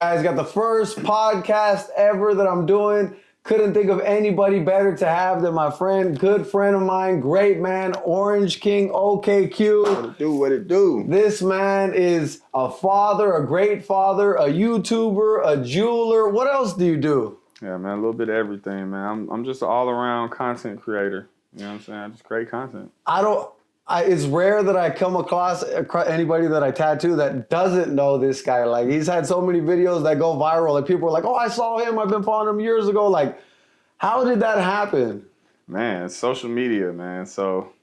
Guys, got the first podcast ever that I'm doing. Couldn't think of anybody better to have than my good friend of mine, great man, Orange King OKQ. What it do? This man is a father, a great father, a YouTuber, a jeweler. What else do you do? Yeah, man, a little bit of everything, man. I'm just an all-around content creator. You know what I'm saying? Just great content. It's rare that I come across anybody that I tattoo that doesn't know this guy. Like, he's had so many videos that go viral. Like, people are like, oh, I saw him. I've been following him years ago. Like, how did that happen? Man, social media, man. So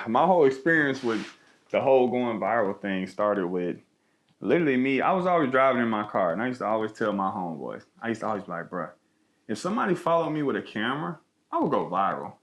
my whole experience with the whole going viral thing started with literally me. I was always driving in my car, and I used to always tell my homeboys. I used to always be like, bruh, if somebody followed me with a camera, I would go viral.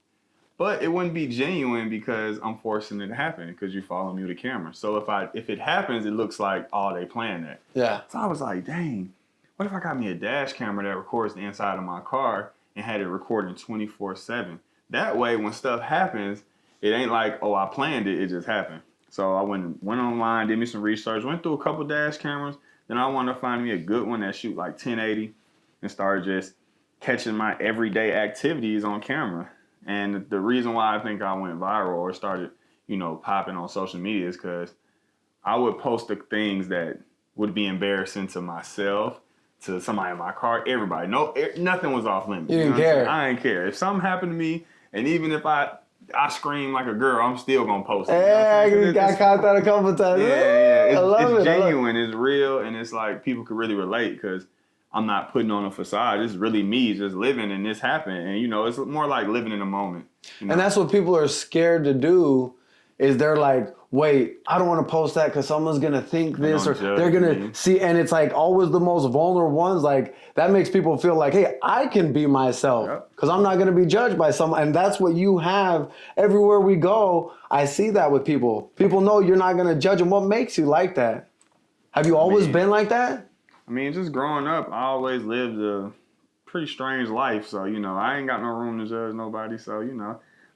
But it wouldn't be genuine because I'm forcing it to happen because you follow me with a camera. So if it happens, it looks like, oh, they planned that. Yeah. So I was like, dang, what if I got me a dash camera that records the inside of my car and had it recording 24/7? That way, when stuff happens, it ain't like, oh, I planned it, it just happened. So I went online, did me some research, went through a couple dash cameras. Then I wanted to find me a good one that shoot like 1080 and started just catching my everyday activities on camera. And the reason why I think I went viral or started, popping on social media is because I would post the things that would be embarrassing to myself, to somebody in my car, everybody. Nothing was off limits. You didn't care. I didn't care. If something happened to me, and even if I scream like a girl, I'm still gonna post it. Yeah, you got caught that a couple times. Yeah. I love it's genuine, it's real, and it's like people could really relate because I'm not putting on a facade. This is really me just living, and this happened. And, it's more like living in the moment. And that's what people are scared to do is they're like, wait, I don't want to post that because someone's going to think this or they're going to see. And it's like always the most vulnerable ones. Like, that makes people feel like, hey, I can be myself because I'm not going to be judged by someone. And that's what you have everywhere we go. I see that with people. People know you're not going to judge them. What makes you like that? Have you always been like that? I mean, just growing up, I always lived a pretty strange life. So, I ain't got no room to judge nobody. So,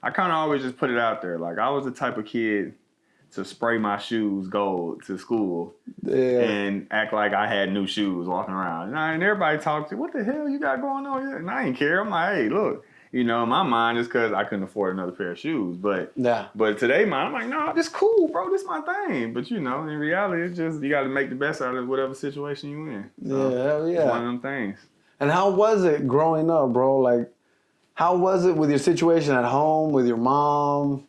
I kind of always just put it out there. Like, I was the type of kid to spray my shoes gold to school and act like I had new shoes walking around. And everybody talked to, what the hell you got going on here? And I didn't care. I'm like, hey, look. In my mind, it's because I couldn't afford another pair of shoes. But today, I'm like, no, this cool, bro. This my thing. But, in reality, it's just you got to make the best out of whatever situation you in. So, hell yeah. It's one of them things. And how was it growing up, bro? Like, how was it with your situation at home, with your mom?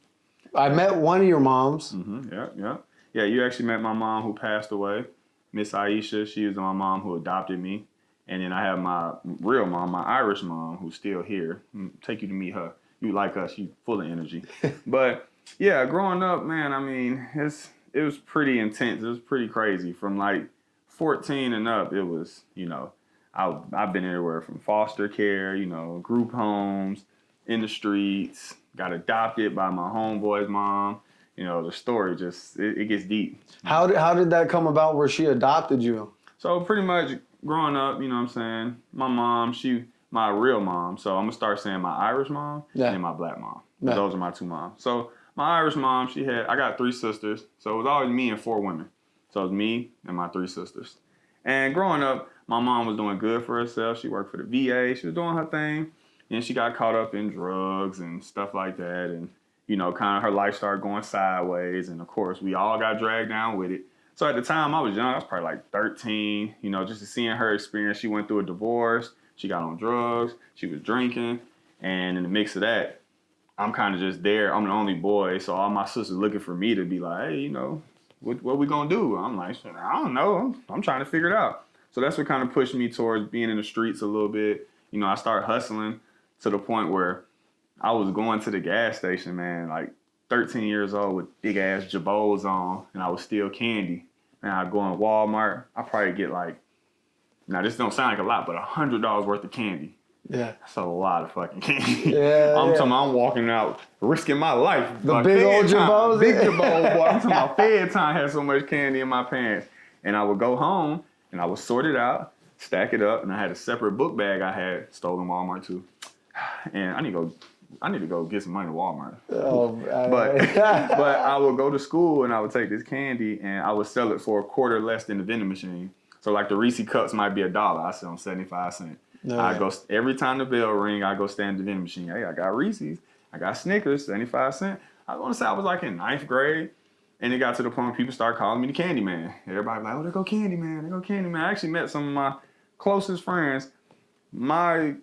I met one of your moms. Mm-hmm. Yeah, you actually met my mom who passed away, Miss Aisha. She was my mom who adopted me. And then I have my real mom, my Irish mom, who's still here. I'll take you to meet her. You like her. She's full of energy. But, yeah, growing up, man, I mean, it was pretty intense. It was pretty crazy. From, like, 14 and up, it was, I've been everywhere from foster care, group homes, in the streets, got adopted by my homeboy's mom. The story just, it gets deep. How did that come about where she adopted you? So pretty much growing up, you know what I'm saying, my mom, she my real mom. So I'm going to start saying my Irish mom and my black mom. Yeah. Those are my two moms. So my Irish mom, I got 3 sisters. So it was always me and 4 women. So it was me and my 3 sisters. And growing up, my mom was doing good for herself. She worked for the VA. She was doing her thing. And she got caught up in drugs and stuff like that. And, kind of her life started going sideways. And, of course, we all got dragged down with it. So at the time I was young, I was probably like 13, just seeing her experience. She went through a divorce. She got on drugs. She was drinking. And in the mix of that, I'm kind of just there. I'm the only boy. So all my sisters looking for me to be like, hey, what we going to do? I'm like, I don't know. I'm trying to figure it out. So that's what kind of pushed me towards being in the streets a little bit. I started hustling to the point where I was going to the gas station, man, like 13 years old with big ass Jabots on, and I was steal candy. And I'd go in Walmart, I probably get now this don't sound like a lot, but $100 worth of candy. Yeah. That's a lot of fucking candy. Yeah. I'm walking out, risking my life. The big old Jabos? Big Jabos, boy. I'm talking about fed time had so much candy in my pants. And I would go home, and I would sort it out, stack it up, and I had a separate book bag I had stolen Walmart too. And I need to go get some money at Walmart. But I would go to school and I would take this candy and I would sell it for $0.25 less than the vending machine. So like the Reese cups might be $1. I sell them 75 cents. I go every time the bell ring, I go stand at the vending machine. Hey, I got Reese's, I got Snickers, 75 cents. I want to say I was like in 9th grade, and it got to the point where people started calling me the Candy Man. Everybody like, oh, there go Candy Man, there go Candy Man. I actually met some of my closest friends. My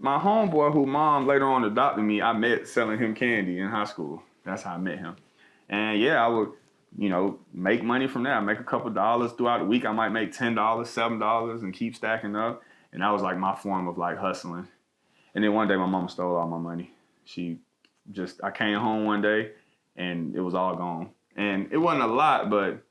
homeboy, who mom later on adopted me, I met selling him candy in high school. That's how I met him. And yeah, I would, make money from that. I make a couple dollars throughout the week. I might make $10, $7, and keep stacking up. And that was like my form of like hustling. And then one day my mama stole all my money. I came home one day and it was all gone. And it wasn't a lot, but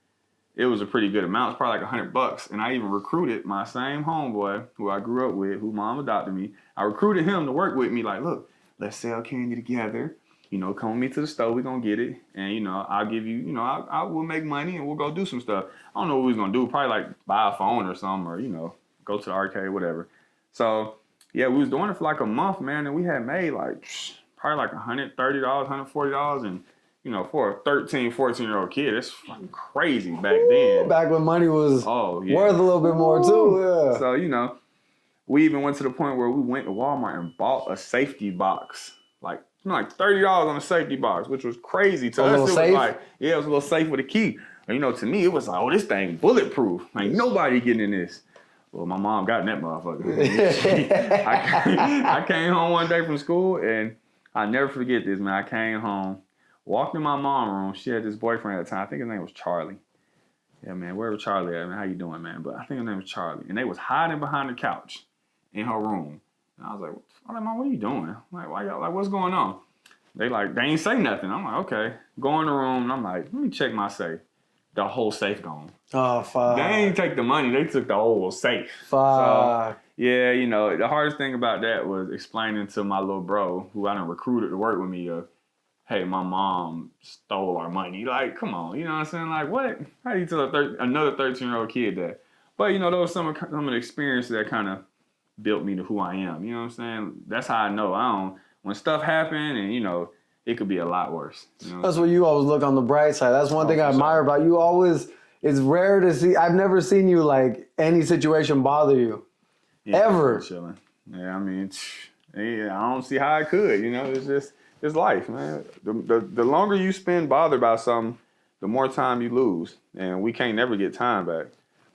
it was a pretty good amount. It's probably like $100. And I even recruited my same homeboy who I grew up with, who mom adopted me. I recruited him to work with me like, look, let's sell candy together. Come with me to the store, we're going to get it. And, I'll give you, I will make money and we'll go do some stuff. I don't know what we was going to do. Probably like buy a phone or something or, go to the arcade, whatever. So, yeah, we was doing it for like a month, man. And we had made like probably like $130, $140. And, for a 13, 14-year-old kid, it's fucking crazy back then. Back when money was worth a little bit more too. Yeah. So, we even went to the point where we went to Walmart and bought a safety box. Like $30 on a safety box, which was crazy to us. It was like, it was a little safe with a key. And, to me, it was like, oh, this thing bulletproof. Ain't nobody getting in this. Well, my mom got in that motherfucker. I came home one day from school, and I never forget this, man. I came home, walked in my mom's room. She had this boyfriend at the time. I think his name was Charlie. Yeah, man, wherever Charlie at, man, how you doing, man? But I think his name was Charlie. And they was hiding behind the couch in her room. And I was like, Mom, what are you doing? I'm like, why y'all, like, what's going on? They ain't say nothing. I'm like, okay. Go in the room, and I'm like, let me check my safe. The whole safe gone. Oh, fuck. They ain't take the money. They took the whole safe. Fuck. So, yeah, the hardest thing about that was explaining to my little bro, who I done recruited to work with me, hey, my mom stole our money. Like, come on. You know what I'm saying? Like, what? How do you tell another 13-year-old kid that? But, those were some of the experiences that kind of built me to who I am. You know what I'm saying? That's how I know. When stuff happen and, it could be a lot worse. That's what you always look on the bright side. That's one thing I admire about you. Always, it's rare to see. I've never seen you like any situation bother you, ever. Chilling. Yeah, I mean, I don't see how I could. It's life, man. The longer you spend bothered about something, the more time you lose, and we can't never get time back.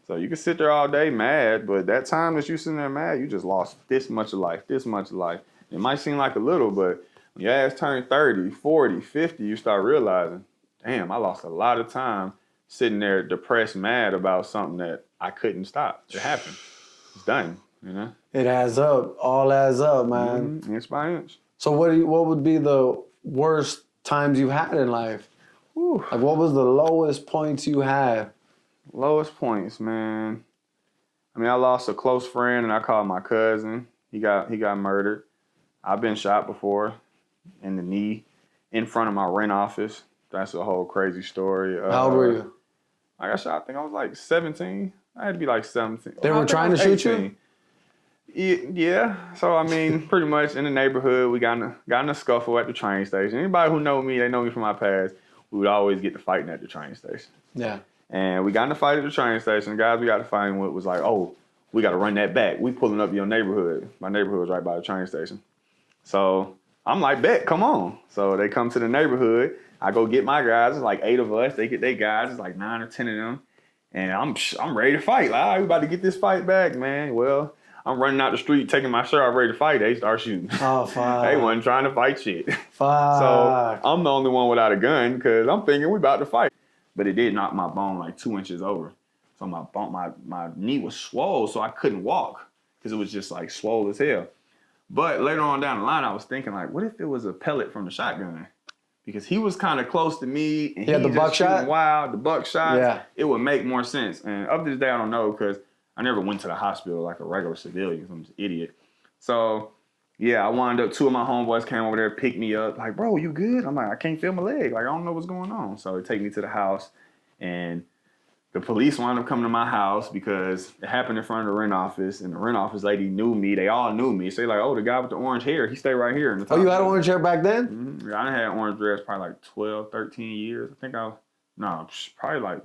So you can sit there all day mad, but that time that you sitting there mad, you just lost this much of life, this much of life. It might seem like a little, but when your ass turn 30, 40, 50, you start realizing, damn, I lost a lot of time sitting there depressed, mad about something that I couldn't stop. It happened. It's done, It adds up. All adds up, man. Mm-hmm. Inch by inch. So what would be the worst times you've had in life? Whew. Like, what was the lowest points you had? Lowest points, man. I mean, I lost a close friend, and I called my cousin. He got murdered. I've been shot before in the knee in front of my rent office. That's a whole crazy story. How old were you? I got shot, I think I was like 17. I had to be like 17. They were trying to shoot you? Yeah. So, I mean, pretty much in the neighborhood, we got in a scuffle at the train station. Anybody who know me, they know me from my past, we would always get to fighting at the train station. Yeah. And we got in a fight at the train station. The guys we got to fighting with was like, oh, we got to run that back. We pulling up your neighborhood. My neighborhood was right by the train station. So I'm like, bet, come on. So they come to the neighborhood. I go get my guys. It's like 8 of us. They get their guys. It's like 9 or 10 of them. And I'm ready to fight. Like, all right, we about to get this fight back, man. Well, I'm running out the street, taking my shirt off, ready to fight. They start shooting. Oh, fuck. They wasn't trying to fight shit. Fuck. So I'm the only one without a gun because I'm thinking we about to fight. But it did knock my bone like 2 inches over. So my knee was swole, so I couldn't walk because it was just like swole as hell. But later on down the line, I was thinking like, what if it was a pellet from the shotgun? Because he was kind of close to me, and he had the buckshot. Wild, the buckshot. Yeah, it would make more sense. And up to this day, I don't know because I never went to the hospital like a regular civilian. I'm just an idiot. So yeah, I wound up. 2 of my homeboys came over there, picked me up. Like, bro, you good? I'm like, I can't feel my leg. Like, I don't know what's going on. So they take me to the house, and the police wound up coming to my house because it happened in front of the rent office, and the rent office lady knew me. They all knew me. So they like, oh, the guy with the orange hair, he stayed right here. In the top. Oh, you had orange hair back then? Mm-hmm. Yeah, I done had orange dreads probably like 12, 13 years. I think probably like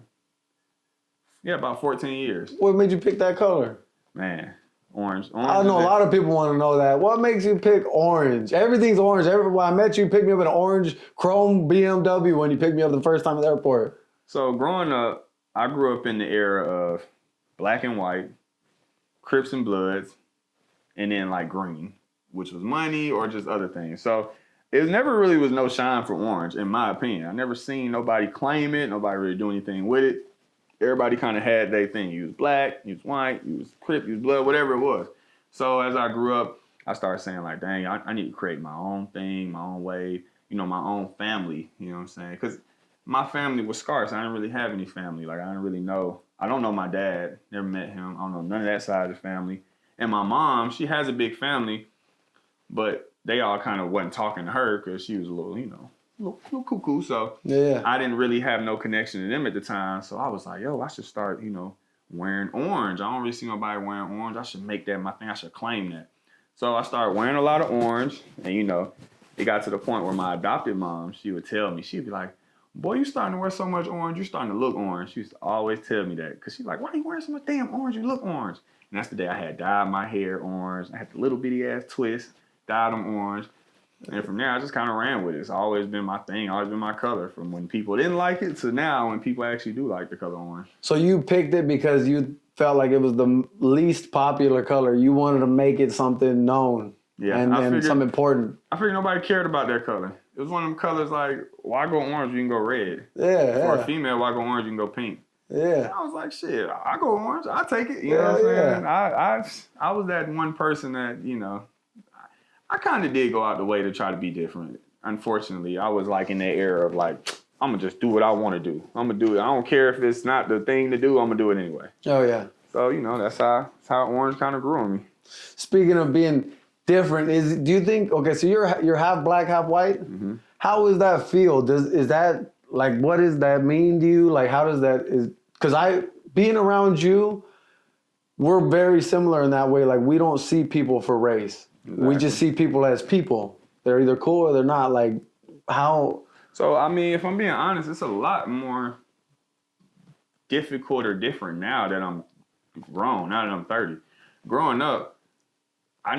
about 14 years. What made you pick that color? Man, orange. I know a lot of people want to know that. What makes you pick orange? Everything's orange. When I met you, picked me up in an orange chrome BMW when you picked me up the first time at the airport. So growing up, I grew up in the era of black and white, Crips and Bloods, and then like green, which was money or just other things. So it never really was no shine for orange, in my opinion. I never seen nobody claim it, nobody really do anything with it. Everybody kind of had their thing. You was black, you was white, you was Crip, you was Blood, whatever it was. So as I grew up, I started saying like, dang, I need to create my own thing, my own way, my own family, you know what I'm saying? Because my family was scarce. I didn't really have any family. Like, I didn't really know. I don't know my dad. Never met him. I don't know none of that side of the family. And my mom, she has a big family, but they all kind of wasn't talking to her because she was a little, little cuckoo. So yeah. I didn't really have no connection to them at the time. So I was like, yo, I should start, wearing orange. I don't really see nobody wearing orange. I should make that my thing. I should claim that. So I started wearing a lot of orange. And, it got to the point where my adopted mom, she would tell me, she'd be like, boy, you starting to wear so much orange. You're starting to look orange. She used to always tell me that. Because she's like, why are you wearing so much damn orange? You look orange. And that's the day I had dyed my hair orange. I had the little bitty ass twist, dyed them orange. And from there, I just kind of ran with it. It's always been my thing, always been my color. From when people didn't like it to now when people actually do like the color orange. So you picked it because you felt like it was the least popular color. You wanted to make it something known. Yeah, and something important. I figured nobody cared about that color. It was one of them colors like, why go orange, you can go red. Yeah. For a female, why go orange, you can go pink. Yeah. And I was like, shit, I go orange, I'll take it. You know what I'm saying? I was that one person that, I kind of did go out the way to try to be different. Unfortunately, I was like in that era of like, I'm going to just do what I want to do. I'm going to do it. I don't care if it's not the thing to do, I'm going to do it anyway. Oh, yeah. So, that's how orange kind of grew on me. Speaking of being different, do you think, okay, so you're half black, half white? Mm-hmm. How does that feel? Is that, like, what does that mean to you? Like, how does that, because being around you, we're very similar in that way. Like, we don't see people for race. Exactly. We just see people as people. They're either cool or they're not. Like, how? So, I mean, if I'm being honest, it's a lot more difficult or different now that I'm grown, now that I'm 30. Growing up, I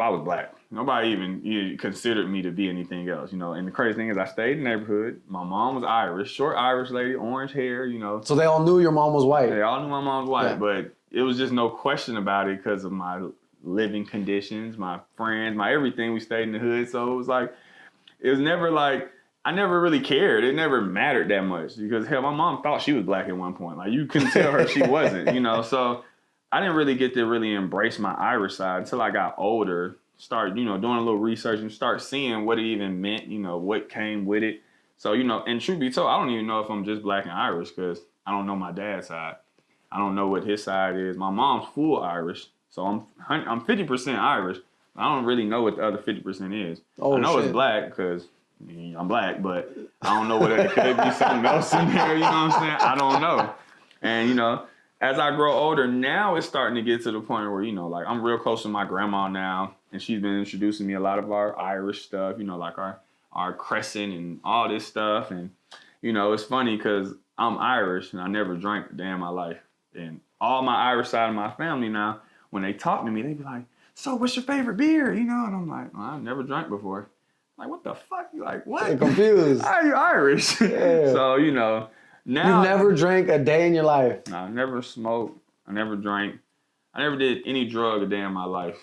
was black. Nobody even considered me to be anything else, And the crazy thing is I stayed in the neighborhood. My mom was Irish, short Irish lady, orange hair, So they all knew your mom was white? They all knew my mom was white, but it was just no question about it because of my living conditions, my friends, my everything. We stayed in the hood, so it was never like, I never really cared. It never mattered that much because, hell, my mom thought she was black at one point. Like, you couldn't tell her she wasn't, So I didn't really get to really embrace my Irish side until I got older, started, doing a little research and start seeing what it even meant, what came with it. So, and truth be told, I don't even know if I'm just black and Irish because I don't know my dad's side. I don't know what his side is. My mom's full Irish, so I'm 50% Irish. I don't really know what the other 50% is. I know it's black because I'm black, but I don't know what it could be something else in there, you know what I'm saying? I don't know. And, as I grow older, now it's starting to get to the point where, like I'm real close to my grandma now, and she's been introducing me a lot of our Irish stuff, like our crescent and all this stuff. And, it's funny because I'm Irish and I never drank a day in my life. And all my Irish side of my family now, when they talk to me, they be like, so what's your favorite beer? And I'm like, well, I've never drank before. Like, what the fuck? You like, what? They're confused. How are you Irish? Yeah. So, now. You've never drank a day in your life? No, I never smoked. I never drank. I never did any drug a day in my life.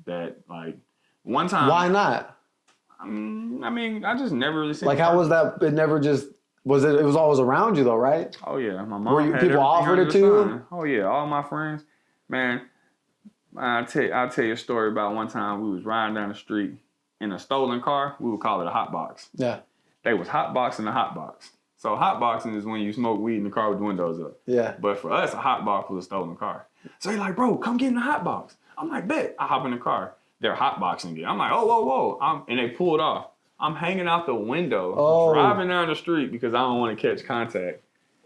That, like, one time. Why not? I mean, I just never really seen. Like, how was that? It never just. It was always around you though, right? Oh yeah, my mom. People offered it to you? Oh yeah, all my friends. Man, I'll tell you a story about one time we was riding down the street in a stolen car. We would call it a hot box. Yeah. They was hot boxing the hot box. So hot boxing is when you smoke weed in the car with the windows up. Yeah. But for us, a hot box was a stolen car. So he's like, bro, come get in the hot box. I'm like, bet. I hop in the car. They're hot boxing again. I'm like, oh, whoa. And they pulled off. I'm hanging out the window, driving down the street because I don't want to catch contact.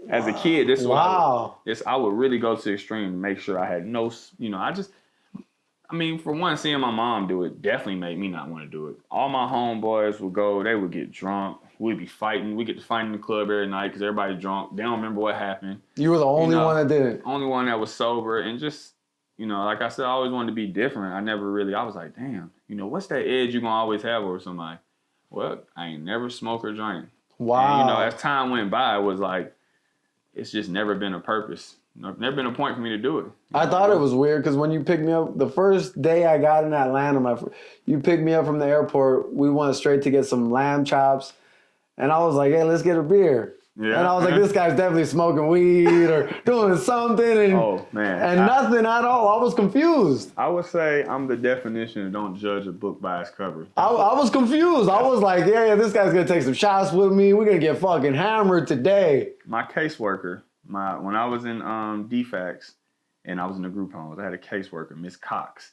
As a kid, this is what I would really go to the extreme to make sure I had no, for one, seeing my mom do it definitely made me not want to do it. All my homeboys would go, they would get drunk. we'd be fighting. We get to fight in the club every night because everybody's drunk. They don't remember what happened. You were the only one that did it. Only one that was sober. And just, like I said, I always wanted to be different. I was like, damn, what's that edge you going to always have over somebody? Well, I ain't never smoked or drank. Wow. And, as time went by, it was like, it's just never been a purpose. Never been a point for me to do it. I thought it was weird because when you picked me up, the first day I got in Atlanta, you picked me up from the airport. We went straight to get some lamb chops. And I was like, hey, let's get a beer. Yeah. And I was like, this guy's definitely smoking weed or doing something. And, nothing at all. I was confused. I would say I'm the definition of don't judge a book by its cover. I was confused. I was like, yeah, this guy's going to take some shots with me. We're going to get fucking hammered today. My caseworker, when I was in DFACS and I was in the group homes, I had a caseworker, Miss Cox.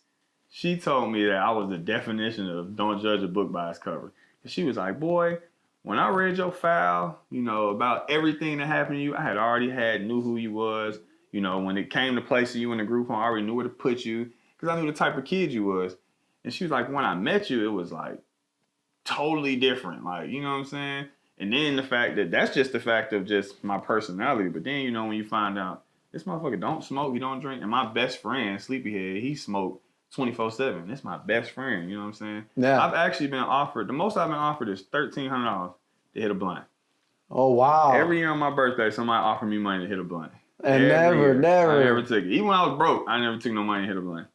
She told me that I was the definition of don't judge a book by its cover. And she was like, boy, when I read your file, about everything that happened to you, I had already knew who you was. When it came to placing you in the group home, I already knew where to put you because I knew the type of kid you was. And she was like, when I met you, it was like totally different. Like, you know what I'm saying? And then the fact that's just the fact of just my personality. But then, when you find out this motherfucker don't smoke, he don't drink. And my best friend, Sleepyhead, he smoked 24/7. That's my best friend. You know what I'm saying? Yeah. I've actually been offered, the most I've been offered is $1,300 to hit a blunt. Oh, wow. Every year on my birthday, somebody offered me money to hit a blunt. And never. I never took it. Even when I was broke, I never took no money to hit a blunt.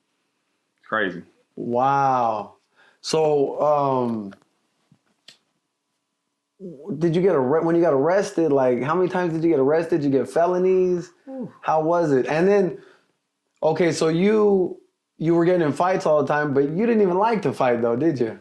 It's crazy. Wow. So, did you when you got arrested, like how many times did you get arrested? Did you get felonies? Ooh. How was it? And then, okay, so you were getting in fights all the time, but you didn't even like to fight though, did you?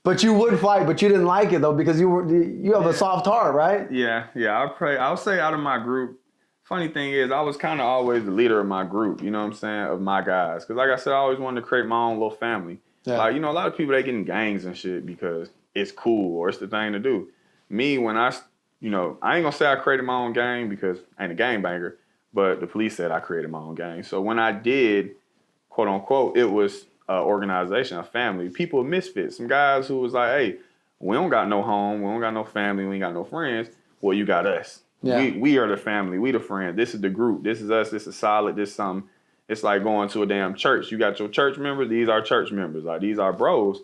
But you would fight, but you didn't like it though because you have a soft heart, right? Yeah. I'll say out of my group, funny thing is I was kind of always the leader of my group, you know what I'm saying, of my guys. Because like I said, I always wanted to create my own little family. Yeah. Like, a lot of people, they get in gangs and shit because it's cool or it's the thing to do. Me, when I ain't going to say I created my own gang because I ain't a gangbanger, but the police said I created my own gang. So when I did, quote unquote, it was an organization, a family, people with misfits, some guys who was like, hey, we don't got no home, we don't got no family, we ain't got no friends. Well, you got us. Yeah. We are the family, we the friends. This is the group. This is us. This is solid. This is something. It's like going to a damn church. You got your church members. These are church members. Like these are bros.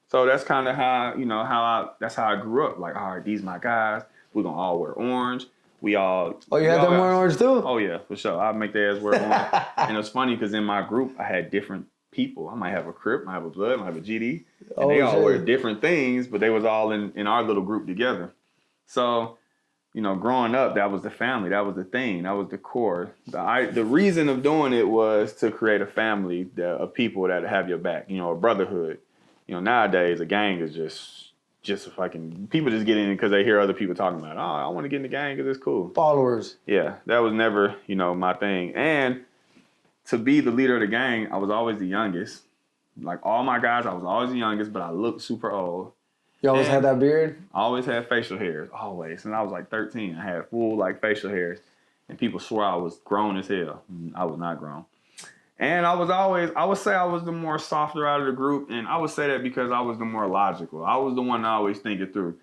So that's kind of how, that's how I grew up. Like, all right, these my guys. We're going to all wear orange. We all... Oh, you had them wearing orange too? Oh, yeah, for sure. I'd make their ass wear orange. And it's funny because in my group, I had different people. I might have a Crip, I might have a Blood, I might have a GD. And they all wear different things, but they was all in our little group together. So, growing up, that was the family. That was the thing. That was the core. The reason of doing it was to create a family of people that have your back, a brotherhood. Nowadays, a gang is just fucking... People just get in because they hear other people talking about, oh, I want to get in the gang because it's cool. Followers. Yeah, that was never, my thing. And to be the leader of the gang, I was always the youngest. Like all my guys, I was always the youngest, but I looked super old. You always had that beard? I always had facial hairs, always. Since I was like 13, I had full facial hairs. And people swore I was grown as hell. I was not grown. And I would say I was the more softer out of the group. And I would say that because I was the more logical. I was the one that always think it through.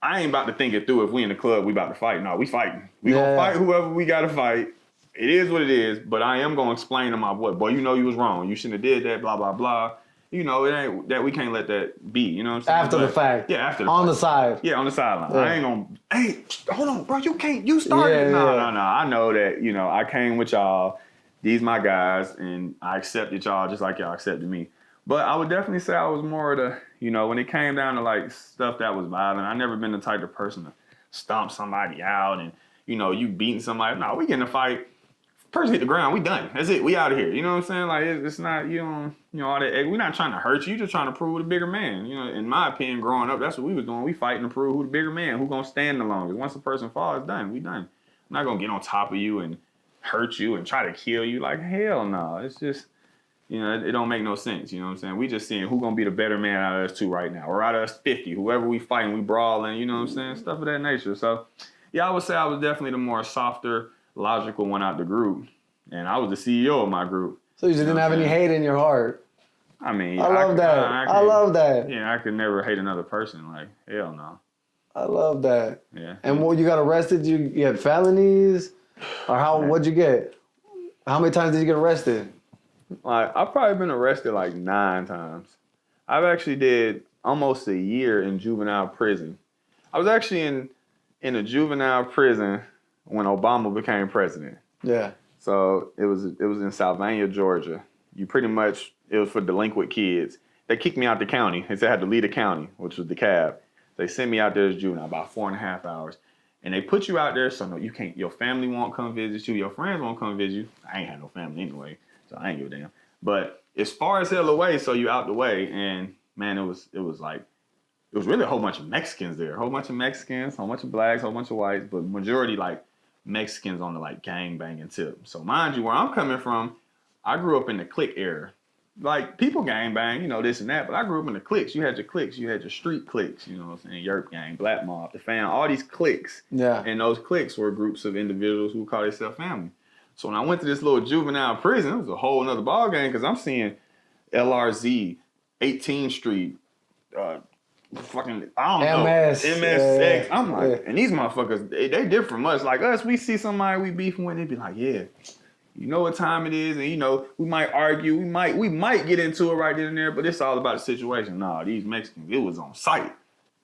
I ain't about to think it through if we in the club, we about to fight. No, we fighting. We gonna fight whoever we gotta fight. It is what it is, but I am gonna explain to my boy, you you was wrong. You shouldn't have did that, blah, blah, blah. It ain't that we can't let that be, you know what I'm saying? After the fact. Yeah, after the fact. On the side. Yeah, on the sideline. Yeah. I ain't gonna, hey, hold on, bro, you started. No. I know that, I came with y'all. These my guys, and I accepted y'all just like y'all accepted me. But I would definitely say I was more of the, when it came down to stuff that was violent, I never been the type of person to stomp somebody out and, you beating somebody. No, we get in a fight. Person hit the ground, we done. That's it. We out of here. You know what I'm saying? It's not, all that. We're not trying to hurt you. You're just trying to prove the bigger man. In my opinion, growing up, that's what we was doing. We fighting to prove who the bigger man, who gonna stand the longest. Once a person falls, it's done. We done. I'm not gonna get on top of you and hurt you and try to kill you. Like, hell no. It's just, it don't make no sense. You know what I'm saying? We just seeing who gonna be the better man out of us two right now. Or out of us 50. Whoever we fighting, we brawling. You know what I'm saying? Stuff of that nature. So, yeah, I would say I was definitely the more softer, logical one out the group. And I was the CEO of my group. So you just didn't have any hate in your heart? I mean... I love that. I love that. Yeah, I could never hate another person. Like, hell no. I love that. Yeah. And when you got arrested, you had felonies? Or what'd you get? How many times did you get arrested? Like, I've probably been arrested like 9 times. I've actually did almost a year in juvenile prison. I was actually in a juvenile prison when Obama became president. Yeah. So it was in Sylvania, Georgia. It was for delinquent kids. They kicked me out the county. They said I had to leave the county, which was the cab. They sent me out there as juvenile, about 4.5 hours. And they put you out there so no, you can't, your family won't come visit you, your friends won't come visit you. I ain't had no family anyway, so I ain't give a damn. But as far as hell away, so you out the way. And man, it was really a whole bunch of Mexicans there. A whole bunch of Mexicans, a whole bunch of blacks, a whole bunch of whites, but majority like Mexicans on the like gang banging tip. So mind you, where I'm coming from, I grew up in the clique era. Like, people gang bang, you know, this and that, but I grew up in the cliques. You had your cliques, you had your street cliques, you know what I'm saying? Yerp gang, Black Mob, the fam, all these cliques. Yeah. And those cliques were groups of individuals who call themselves family. So when I went to this little juvenile prison, it was a whole nother ball game because I'm seeing LRZ, 18th Street, fucking, I don't know, MSX. I'm like, and these motherfuckers, they different from us. Like us, we see somebody we beefing with, they be like, yeah, you know what time it is, and you know, we might argue, we might get into it right then and there, but it's all about the situation. Nah, these Mexicans, it was on sight.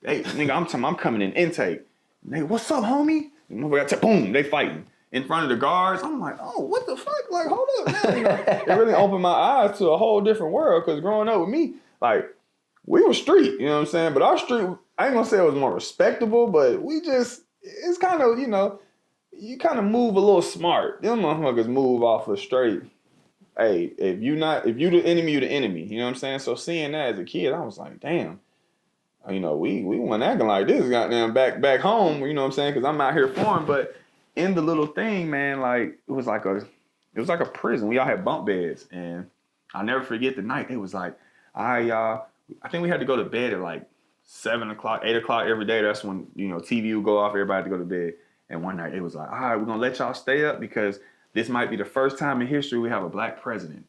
Hey, nigga, I'm coming in intake. Nigga, what's up, homie? And boom, they fighting in front of the guards. I'm like, oh, what the fuck? Like, hold up, man. You know, it really opened my eyes to a whole different world, because growing up with me, like, we were street, you know what I'm saying? But our street, I ain't gonna say it was more respectable, but it's kind of, you know, you kind of move a little smart. Them motherfuckers move off of straight. Hey, if you the enemy, you the enemy. You know what I'm saying? So seeing that as a kid, I was like, damn. You know, we weren't acting like this goddamn back home, you know what I'm saying? Because I'm out here foreign. But in the little thing, man, like, it was like a prison. We all had bunk beds. And I'll never forget the night. It was like, I think we had to go to bed at like 7 o'clock, 8 o'clock every day. That's when, you know, TV would go off, everybody had to go to bed. And one night it was like, all right, we're going to let y'all stay up because this might be the first time in history we have a black president.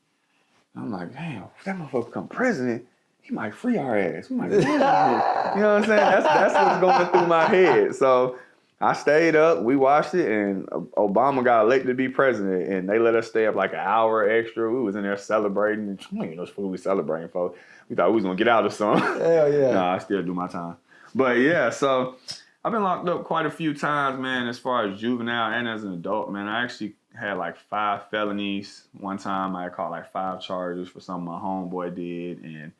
And I'm like, damn, if that motherfucker become president, he might free our ass. We might be you know what I'm saying? That's what's going through my head. So I stayed up, we watched it, and Obama got elected to be president, and they let us stay up like an hour extra. We was in there celebrating. And I ain't know what we celebrating for. We thought we was going to get out of something. Hell yeah. Nah, I still do my time. But yeah, so I've been locked up quite a few times, man, as far as juvenile and as an adult, man. I actually had like 5 felonies. One time I caught like 5 charges for something my homeboy did, and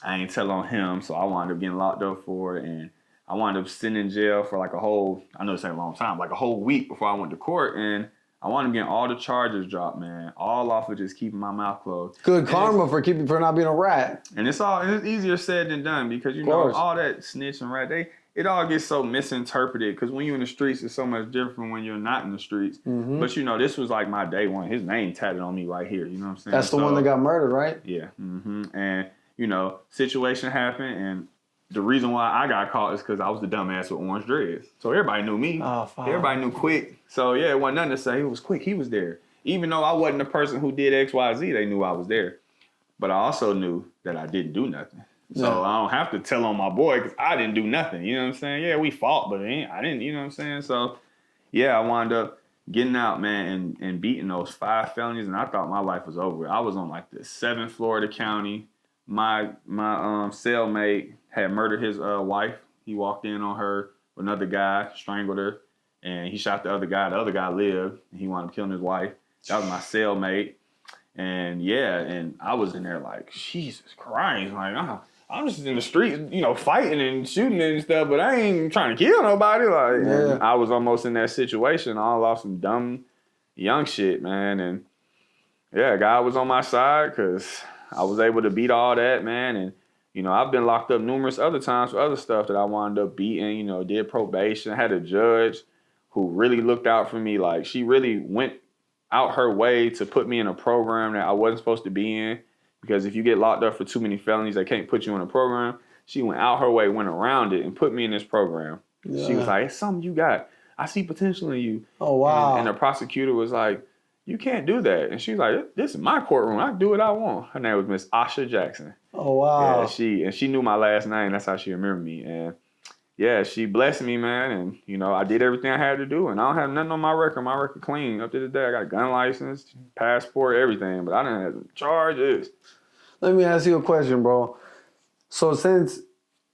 I ain't tell on him, so I wound up getting locked up for it, and I wound up sitting in jail for like I know it's a long time, like a whole week before I went to court, and I wound up getting all the charges dropped, man, all off of just keeping my mouth closed. Good karma for not being a rat. And it's easier said than done because, you know, all that snitch and rat, it all gets so misinterpreted because when you're in the streets, it's so much different when you're not in the streets. Mm-hmm. But, you know, this was like my day one. His name tatted on me right here. You know what I'm saying? That's the one that got murdered, right? Yeah. Mm-hmm. And, you know, situation happened. And the reason why I got caught is because I was the dumbass with orange dreads. So everybody knew me. Oh, fuck. Everybody knew Quick. So, yeah, it wasn't nothing to say. It was Quick. He was there. Even though I wasn't the person who did X, Y, Z, they knew I was there. But I also knew that I didn't do nothing. So I don't have to tell on my boy because I didn't do nothing. You know what I'm saying? Yeah, we fought, but I didn't, you know what I'm saying? So, yeah, I wound up getting out, man, and beating those 5 felonies, and I thought my life was over. I was on, like, the 7th floor of the county. My cellmate had murdered his wife. He walked in on her with another guy, strangled her, and he shot the other guy. The other guy lived, and he wound up killing his wife. That was my cellmate. And, yeah, and I was in there like, Jesus Christ, like, I'm just in the street, you know, fighting and shooting and stuff, but I ain't trying to kill nobody. Like, yeah. I was almost in that situation, all off some dumb young shit, man. And yeah, God was on my side because I was able to beat all that, man. And, you know, I've been locked up numerous other times for other stuff that I wound up beating, you know, did probation. I had a judge who really looked out for me. Like, she really went out her way to put me in a program that I wasn't supposed to be in. Because if you get locked up for too many felonies, they can't put you in a program. She went out her way, went around it, and put me in this program. Yeah. She was like, it's something you got. I see potential in you. Oh, wow. And the prosecutor was like, you can't do that. And she was like, this is my courtroom. I can do what I want. Her name was Miss Asha Jackson. Oh, wow. Yeah, she knew my last name. That's how she remembered me. And yeah, she blessed me, man, and you know, I did everything I had to do, and I don't have nothing on my record. My record clean up to the day. I got a gun license, passport, everything, but I didn't have charges. Let me ask you a question, bro. So so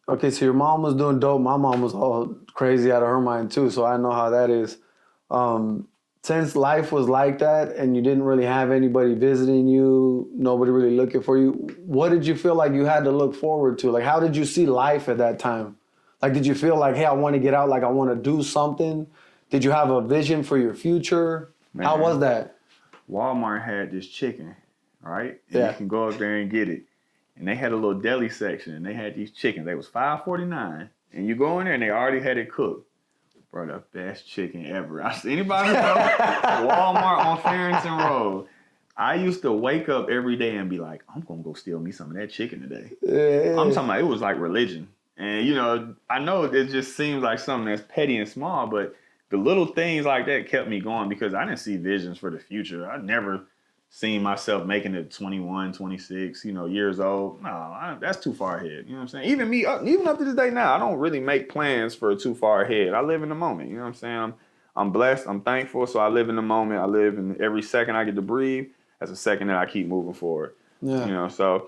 your mom was doing dope. My mom was all crazy out of her mind too, so I know how that is. Since life was like that and you didn't really have anybody visiting you, nobody really looking for you, what did you feel like you had to look forward to? Like, how did you see life at that time? Like, did you feel like, hey, I want to get out, like I want to do something? Did you have a vision for your future? Man, how was that? Walmart had this chicken, right? And you can go up there and get it. And they had a little deli section, and they had these chickens. They was $5.49, and you go in there, and they already had it cooked. Bro, the best chicken ever. Anybody know Walmart on Farrington Road? I used to wake up every day and be like, I'm going to go steal me some of that chicken today. I'm talking about it was like religion. And, you know, I know it just seems like something that's petty and small, but the little things like that kept me going because I didn't see visions for the future. I never seen myself making it 21, 26, years old. No, that's too far ahead. You know what I'm saying? Even me, even up to this day now, I don't really make plans for too far ahead. I live in the moment. You know what I'm saying? I'm blessed. I'm thankful. So I live in the moment. I live in every second I get to breathe. That's a second that I keep moving forward. Yeah. So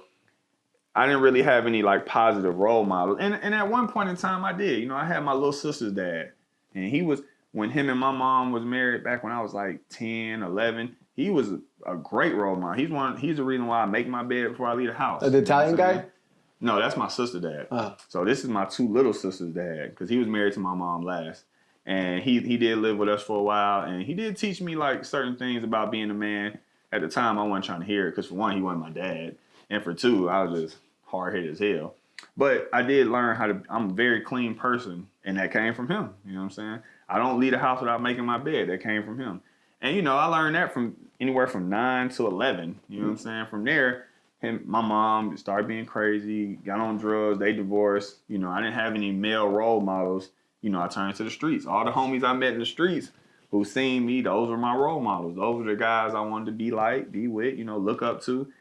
I didn't really have any like positive role models. And at one point in time I did. I had my little sister's dad. And when him and my mom was married back when I was like 10, 11, he was a great role model. He's the reason why I make my bed before I leave the house. The Italian guy? No, that's my sister's dad. So this is my two little sisters' dad because he was married to my mom last. And he did live with us for a while. And he did teach me like certain things about being a man. At the time, I wasn't trying to hear it because for one, he wasn't my dad. And for two, I was just hard-headed as hell. But I did learn I'm a very clean person. And that came from him. You know what I'm saying? I don't leave the house without making my bed. That came from him. And, I learned that from anywhere from 9 to 11. You know what I'm saying? From there, my mom started being crazy, got on drugs, they divorced. I didn't have any male role models. I turned to the streets. All the homies I met in the streets who seen me, those were my role models. Those were the guys I wanted to be like, be with, look up to.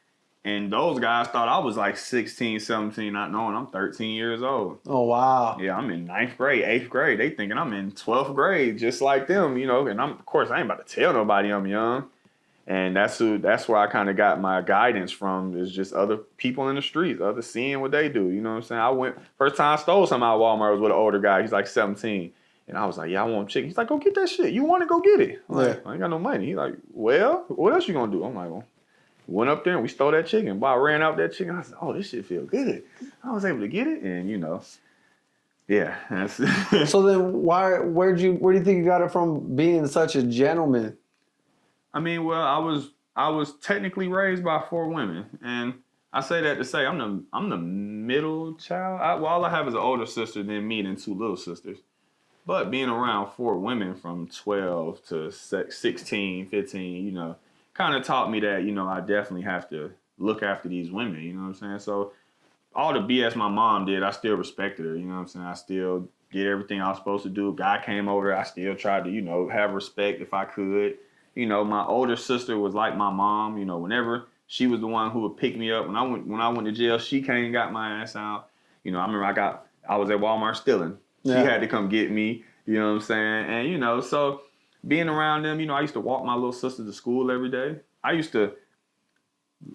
And those guys thought I was like 16, 17, not knowing I'm 13 years old. Oh, wow. Yeah, I'm in 9th grade, 8th grade. They thinking I'm in 12th grade, just like them, And of course, I ain't about to tell nobody I'm young. And that's where I kind of got my guidance from, is just other people in the streets, others seeing what they do. You know what I'm saying? First time I stole something out of Walmart was with an older guy. He's like 17. And I was like, yeah, I want chicken. He's like, go get that shit. You want it, go get it. I'm like, I ain't got no money. He's like, well, what else you gonna do? I'm like, well, went up there and we stole that chicken. Boy, I ran out that chicken. I said, oh, this shit feel good. I was able to get it. And, yeah. That's So then where do you think you got it from being such a gentleman? I mean, well, I was technically raised by 4 women. And I say that to say I'm the middle child. All I have is an older sister than me and 2 little sisters. But being around 4 women from 12 to 16, 15, kind of taught me that, I definitely have to look after these women, you know what I'm saying? So all the BS my mom did, I still respected her, you know what I'm saying? I still did everything I was supposed to do. Guy came over, I still tried to, have respect if I could. My older sister was like my mom, whenever she was the one who would pick me up. When I went to jail, she came and got my ass out. I remember I was at Walmart stealing. She had to come get me, you know what I'm saying? And, so being around them, I used to walk my little sister to school every day. I used to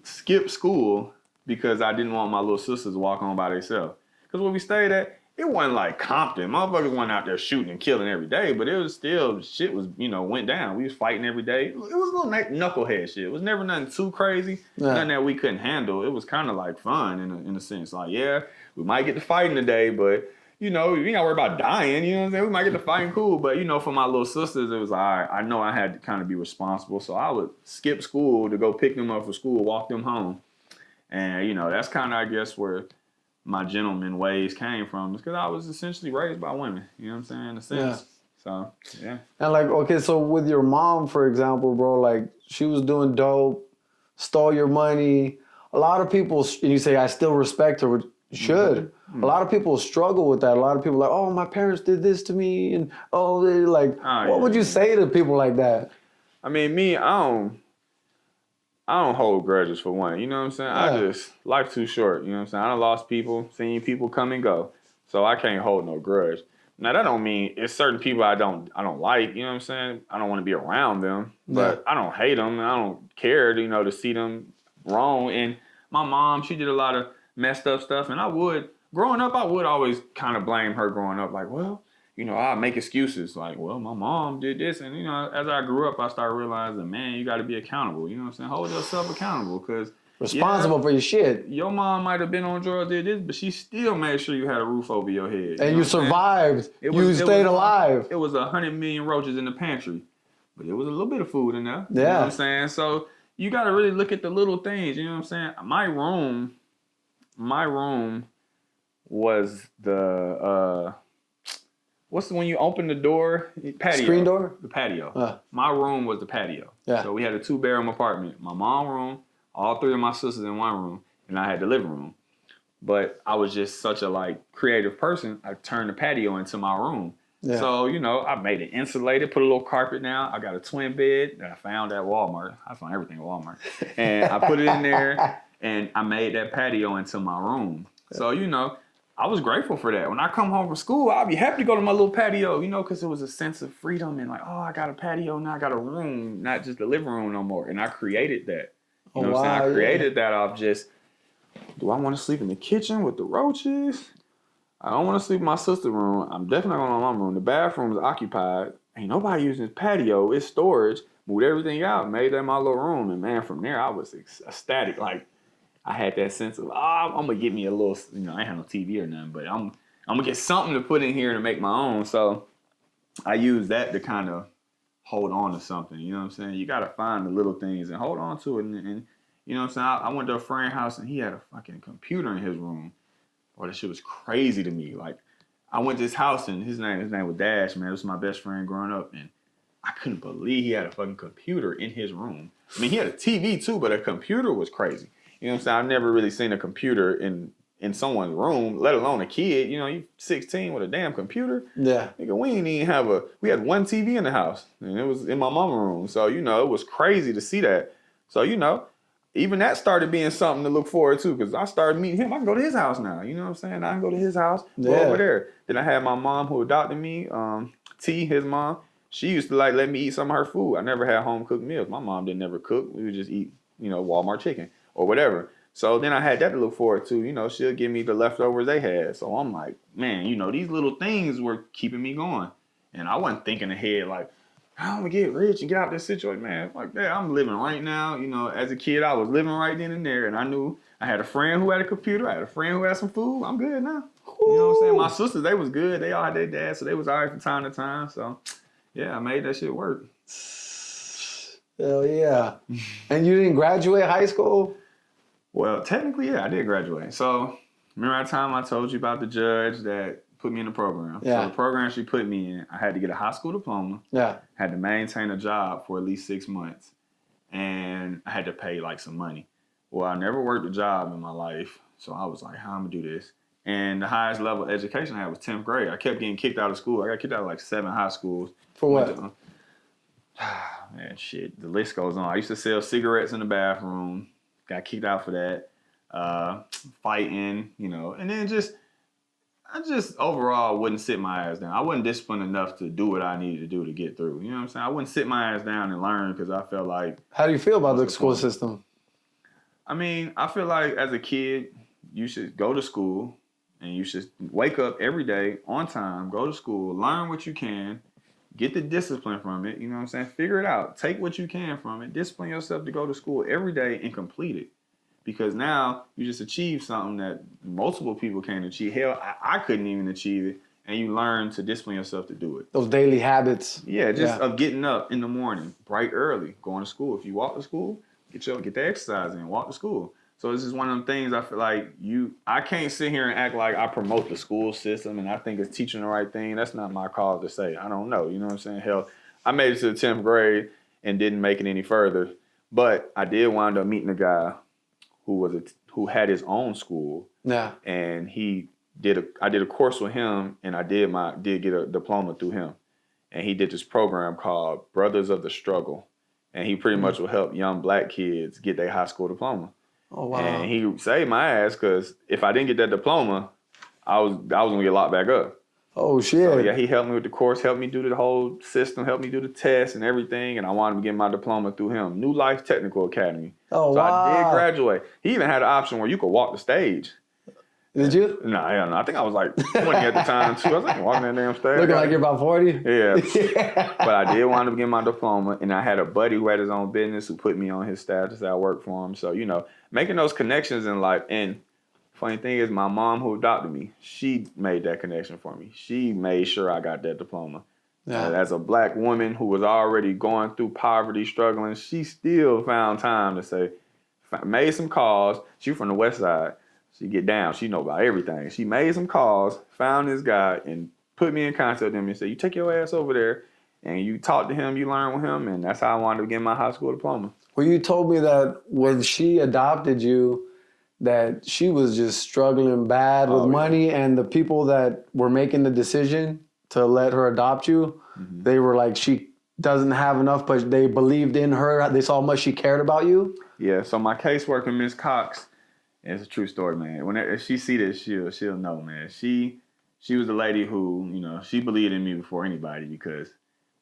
skip school because I didn't want my little sisters to walk home by themselves. Because when we stayed at, it wasn't like Compton. Motherfuckers weren't out there shooting and killing every day, but it was still, shit was, went down. We was fighting every day. It was a little knucklehead shit. It was never nothing too crazy, nothing that we couldn't handle. It was kind of like fun in a sense. Like, yeah, we might get to fighting today, but we ain't gotta worry about dying, you know what I'm saying? We might get to fighting cool, but for my little sisters, it was all right. I know I had to kind of be responsible, so I would skip school to go pick them up for school, walk them home. And, that's kind of, I guess, where my gentleman ways came from, because I was essentially raised by women, you know what I'm saying, in a sense. So, yeah. And okay, so with your mom, for example, bro, she was doing dope, stole your money. A lot of people, and you say, I still respect her, which should. Mm-hmm. A lot of people struggle with that. A lot of people are like, oh, my parents did this to me. And, what would you say to people like that? I mean, me, I don't hold grudges for one. You know what I'm saying? Life's too short. You know what I'm saying? I done lost people, seen people come and go. So I can't hold no grudge. Now that don't mean it's certain people I don't like, you know what I'm saying? I don't want to be around them, but I don't hate them. I don't care, to see them wrong. And my mom, she did a lot of messed up stuff, and growing up, I would always kind of blame her growing up, like, well, I make excuses like, well, my mom did this. And, as I grew up, I started realizing, man, you got to be accountable. You know what I'm saying? Hold yourself accountable because responsible for your shit. Your mom might have been on drugs, did this, but she still made sure you had a roof over your head. And you survived. You stayed alive. It was 100 million roaches in the pantry, but it was a little bit of food in there. Yeah. You know what I'm saying? So you got to really look at the little things. You know what I'm saying? My room was the, what's the when you open the door? Patio. Screen door? The patio. My room was the patio. Yeah. So we had a 2-bedroom apartment. My mom's room, all 3 of my sisters in one room, and I had the living room. But I was just such a creative person. I turned the patio into my room. Yeah. So, I made it insulated, put a little carpet down. I got a twin bed that I found at Walmart. I found everything at Walmart. And I put it in there, and I made that patio into my room. So, I was grateful for that. When I come home from school, I'll be happy to go to my little patio, because it was a sense of freedom and I got a patio, now I got a room, not just the living room no more. And I created that. You know what I'm saying? I created that off just, do I want to sleep in the kitchen with the roaches? I don't want to sleep in my sister's room. I'm definitely not going to my room. The bathroom is occupied. Ain't nobody using this patio. It's storage. Moved everything out, made that my little room. And man, from there, I was ecstatic. I had that sense of, I'm going to get me a little, I ain't have no TV or nothing, but I'm going to get something to put in here to make my own. So I use that to kind of hold on to something. You know what I'm saying? You got to find the little things and hold on to it. And you know what I'm saying? I went to a friend's house and he had a fucking computer in his room. Boy, that shit was crazy to me. I went to his house and his name was Dash, man. It was my best friend growing up. And I couldn't believe he had a fucking computer in his room. I mean, he had a TV too, but a computer was crazy. You know what I'm saying? I've never really seen a computer in someone's room, let alone a kid. You 16 with a damn computer. Yeah. Nigga, we didn't even we had one TV in the house, and it was in my mama's room. So, it was crazy to see that. So, even that started being something to look forward to because I started meeting him. I can go to his house now. You know what I'm saying? I can go to his house, go over there. Then I had my mom who adopted me, T, his mom. She used to let me eat some of her food. I never had home cooked meals. My mom didn't never cook. We would just eat, Walmart chicken or whatever. So then I had that to look forward to. She'll give me the leftovers they had. So I'm like, man, these little things were keeping me going. And I wasn't thinking ahead how am I going to get rich and get out of this situation? Man, I'm living right now. As a kid, I was living right then and there. And I knew I had a friend who had a computer. I had a friend who had some food. I'm good now. You know what I'm saying? My sisters, they was good. They all had their dad, so they was all right from time to time. So, yeah, I made that shit work. Hell yeah. And you didn't graduate high school? Well, technically, yeah, I did graduate. So, remember that time I told you about the judge that put me in the program? Yeah. So, the program she put me in, I had to get a high school diploma. Yeah. Had to maintain a job for at least 6 months. And I had to pay, some money. Well, I never worked a job in my life. So, I was like, how am I going to do this? And the highest level of education I had was 10th grade. I kept getting kicked out of school. I got kicked out of 7 high schools. For what? Man, shit. The list goes on. I used to sell cigarettes in the bathroom. Got kicked out for that. Fighting, and then I just overall wouldn't sit my ass down. I wasn't disciplined enough to do what I needed to do to get through. You know what I'm saying? I wouldn't sit my ass down and learn because I felt like... How do you feel about the school system? I mean, I feel like as a kid, you should go to school and you should wake up every day on time, go to school, learn what you can, get the discipline from it. You know what I'm saying? Figure it out. Take what you can from it. Discipline yourself to go to school every day and complete it. Because now you just achieved something that multiple people can't achieve. Hell, I couldn't even achieve it. And you learn to discipline yourself to do it. Those daily habits. Yeah, of getting up in the morning, bright early, going to school. If you walk to school, get the exercise in, walk to school. So this is one of them things I feel like I can't sit here and act like I promote the school system and I think it's teaching the right thing. That's not my cause to say. I don't know. You know what I'm saying? Hell, I made it to the 10th grade and didn't make it any further. But I did wind up meeting a guy who had his own school. Yeah. And I did a course with him and I did get a diploma through him. And he did this program called Brothers of the Struggle. And he pretty much will help young black kids get their high school diploma. Oh, wow. And he saved my ass because if I didn't get that diploma, I was gonna get locked back up. Oh shit! So yeah, he helped me with the course, helped me do the whole system, helped me do the test and everything, and I wanted to get my diploma through him. New Life Technical Academy. Oh so wow! I did graduate. He even had an option where you could walk the stage. Did you? No, hell no. I think I was like 20 at the time too. I was like walking that damn stage. Looking like you're about 40? Yeah. But I did wind up getting my diploma, and I had a buddy who had his own business who put me on his staff to say I worked for him. So, making those connections in life. And funny thing is, my mom who adopted me, she made that connection for me. She made sure I got that diploma. Yeah. As a black woman who was already going through poverty, struggling, she still found time to say, made some calls. She from the West Side. She get down. She know about everything. She made some calls, found this guy, and put me in contact with him and said, you take your ass over there and you talk to him, you learn with him, and that's how I wanted to get my high school diploma. Well, you told me that when she adopted you, that she was just struggling bad with money, and the people that were making the decision to let her adopt you, they were like, she doesn't have enough, but they believed in her. They saw how much she cared about you. Yeah, so my caseworker, Miss Cox, it's a true story, man. If she see this, she'll know, man. She was the lady who, she believed in me before anybody, because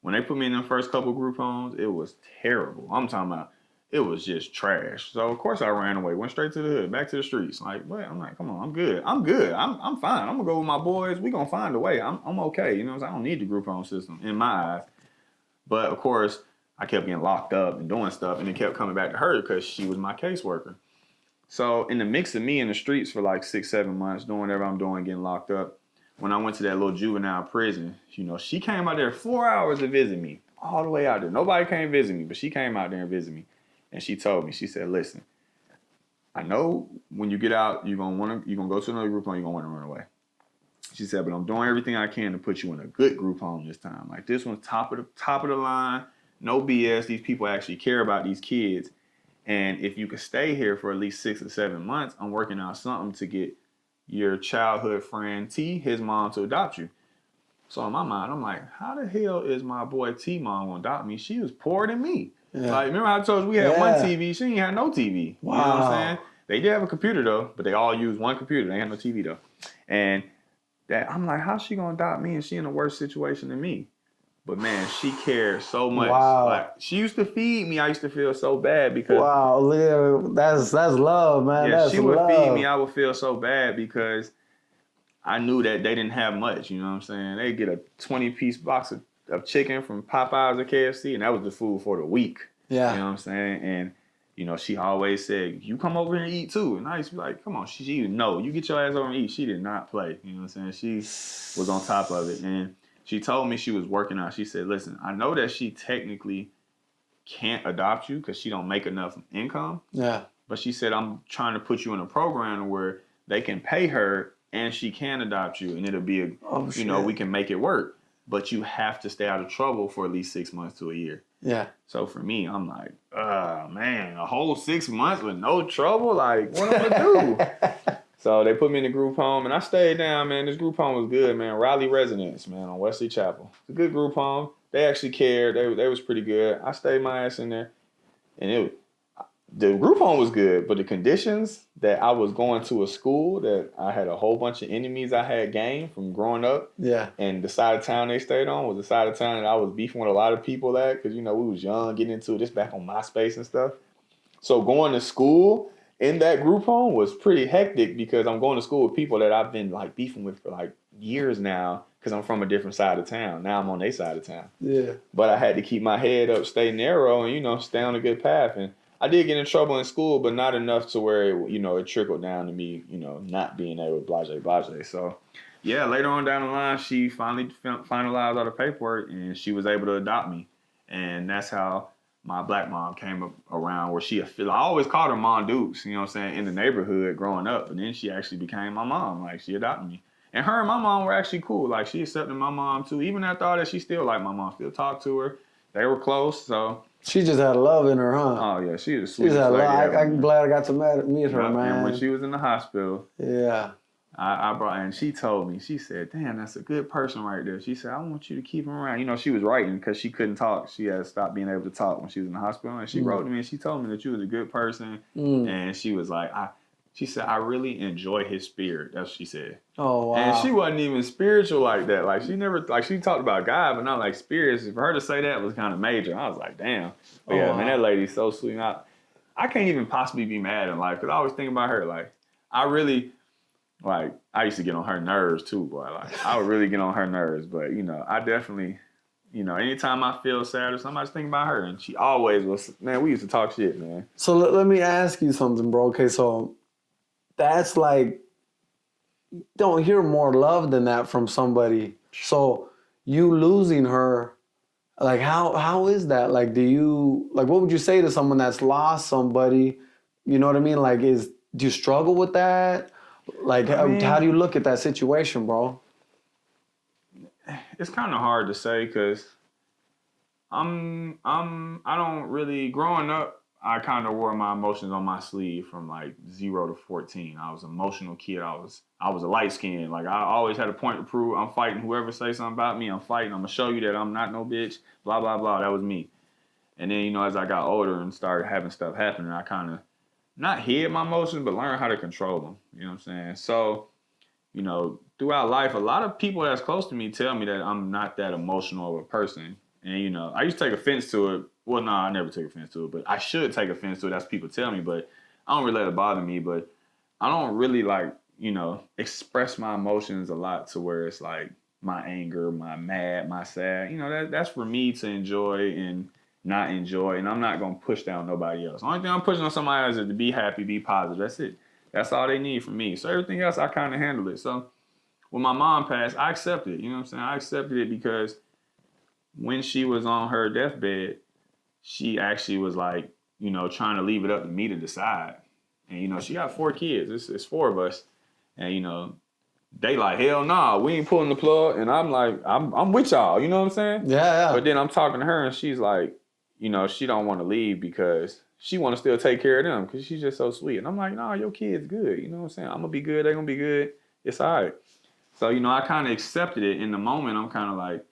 when they put me in the first couple group homes, it was terrible. I'm talking about, it was just trash. So of course I ran away, went straight to the hood, back to the streets. I'm like, come on, I'm good. I'm fine. I'm gonna go with my boys. We gonna find a way. I'm okay. I don't need the group home system in my eyes. But of course, I kept getting locked up and doing stuff, and it kept coming back to her because she was my caseworker. So in the mix of me in the streets for like 6-7 months, doing whatever I'm doing, getting locked up, when I went to that little juvenile prison, she came out there 4 hours to visit me, all the way out there. Nobody came visit me, but she came out there and visited me. And she told me, she said, listen, I know when you get out, you're gonna go to another group home, you're gonna want to run away. She said, but I'm doing everything I can to put you in a good group home this time. Like, this one's top of the line, no BS. These people actually care about these kids. And if you could stay here for at least 6 or 7 months, I'm working out something to get your childhood friend T, his mom, to adopt you. So in my mind, I'm like, how the hell is my boy T mom gonna adopt me? She was poorer than me. Yeah. Like, remember how I told you we had one TV? She ain't had no TV. Wow. You know what I'm saying? They did have a computer though, but they all used one computer. They had no TV though. And that I'm like, how's she gonna adopt me and she in a worse situation than me? But man, she cared so much. Wow. Like, she used to feed me. I used to feel so bad because that's love, man. Yeah, she would feed me. I would feel so bad because I knew that they didn't have much. You know what I'm saying? They get a 20-piece box of chicken from Popeyes or KFC, and that was the food for the week. Yeah. You know what I'm saying? And she always said, you come over here and eat too. And I used to be like, come on, she you get your ass over and eat. She did not play. You know what I'm saying? She was on top of it. And she told me she was working out. She said, listen, I know that she technically can't adopt you because she don't make enough income. Yeah. But she said, I'm trying to put you in a program where they can pay her and she can adopt you. And it'll be we can make it work. But you have to stay out of trouble for at least 6 months to a year. Yeah. So for me, I'm like, man, a whole 6 months with no trouble? Like, what am I gonna do? So they put me in the group home, and I stayed down, man. This group home was good, man. Raleigh Residence, man, on Wesley Chapel. It's a good group home. They actually cared. They was pretty good. I stayed my ass in there. And the group home was good, but the conditions that I was going to a school that I had a whole bunch of enemies I had gained from growing up. Yeah. And the side of town they stayed on was the side of town that I was beefing with a lot of people at because, we was young, getting into this back on MySpace and stuff. So going to school in that group home was pretty hectic because I'm going to school with people that I've been like beefing with for like years now because I'm from a different side of town. Now I'm on their side of town. Yeah. But I had to keep my head up, stay narrow, and, stay on a good path. And I did get in trouble in school, but not enough to where, it trickled down to me, not being able to blase. So, yeah, later on down the line, she finally finalized all the paperwork and she was able to adopt me. And that's how my black mom came around where I always called her Mom Dukes, you know what I'm saying, in the neighborhood growing up. And then she actually became my mom. Like, she adopted me. And her and my mom were actually cool. Like, she accepted my mom, too. Even after all that, she still liked my mom. Still talked to her. They were close, so. She just had love in her, huh? Oh, yeah. She was sweet. I'm glad I got to meet her, man. And when she was in the hospital. Yeah. I brought, and she told me, she said, damn, that's a good person right there. She said, I want you to keep him around. She was writing because she couldn't talk. She had stopped being able to talk when she was in the hospital. And she wrote to me and she told me that you was a good person. And she was like, She said, I really enjoy his spirit. That's what she said. Oh, wow. And she wasn't even spiritual like that. Like, she never, like, she talked about God, but not like spirits. For her to say that was kind of major. I was like, damn. But yeah, man, that lady's so sweet. I can't even possibly be mad in life because I always think about her. Like, I really, like, I used to get on her nerves too, boy. Like, I would really get on her nerves. But, you know, I definitely, you know, anytime I feel sad or something, I just think about her. And she always was, man, we used to talk shit, man. So let me ask you something, bro. Okay, so that's like, don't hear more love than that from somebody. So you losing her, like how is that? Like, what would you say to someone that's lost somebody? You know what I mean? Like, do you struggle with that? Like, how do you look at that situation, bro? It's kind of hard to say because I don't really, growing up, I kind of wore my emotions on my sleeve from like 0 to 14. I was an emotional kid. I was a light skin. Like, I always had a point to prove. I'm fighting whoever say something about me. I'm fighting. I'm gonna show you that I'm not no bitch. Blah blah blah. That was me. And then, you know, as I got older and started having stuff happening, I kind of not hid my emotions, but learned how to control them. You know what I'm saying? So, you know, throughout life, a lot of people that's close to me tell me that I'm not that emotional of a person. And, you know, I used to take offense to it. Well, no, I never take offense to it, but I should take offense to it. That's what people tell me, but I don't really let it bother me. But I don't really, like, you know, express my emotions a lot to where it's like my anger, my mad, my sad. You know, that's for me to enjoy and not enjoy. And I'm not going to push down nobody else. The only thing I'm pushing on somebody else is to be happy, be positive. That's it. That's all they need from me. So everything else, I kind of handle it. So when my mom passed, I accepted it. You know what I'm saying? I accepted it because when she was on her deathbed, she actually was like, you know, trying to leave it up to me to decide. And, you know, she got 4 kids. It's 4 of us. And, you know, they like, hell nah, we ain't pulling the plug. And I'm like, I'm with y'all. You know what I'm saying? Yeah. But then I'm talking to her and she's like, you know, she don't want to leave because she want to still take care of them because she's just so sweet. And I'm like, nah, your kid's good. You know what I'm saying? I'm going to be good. They're going to be good. It's all right. So, you know, I kind of accepted it. In the moment, I'm kind of like,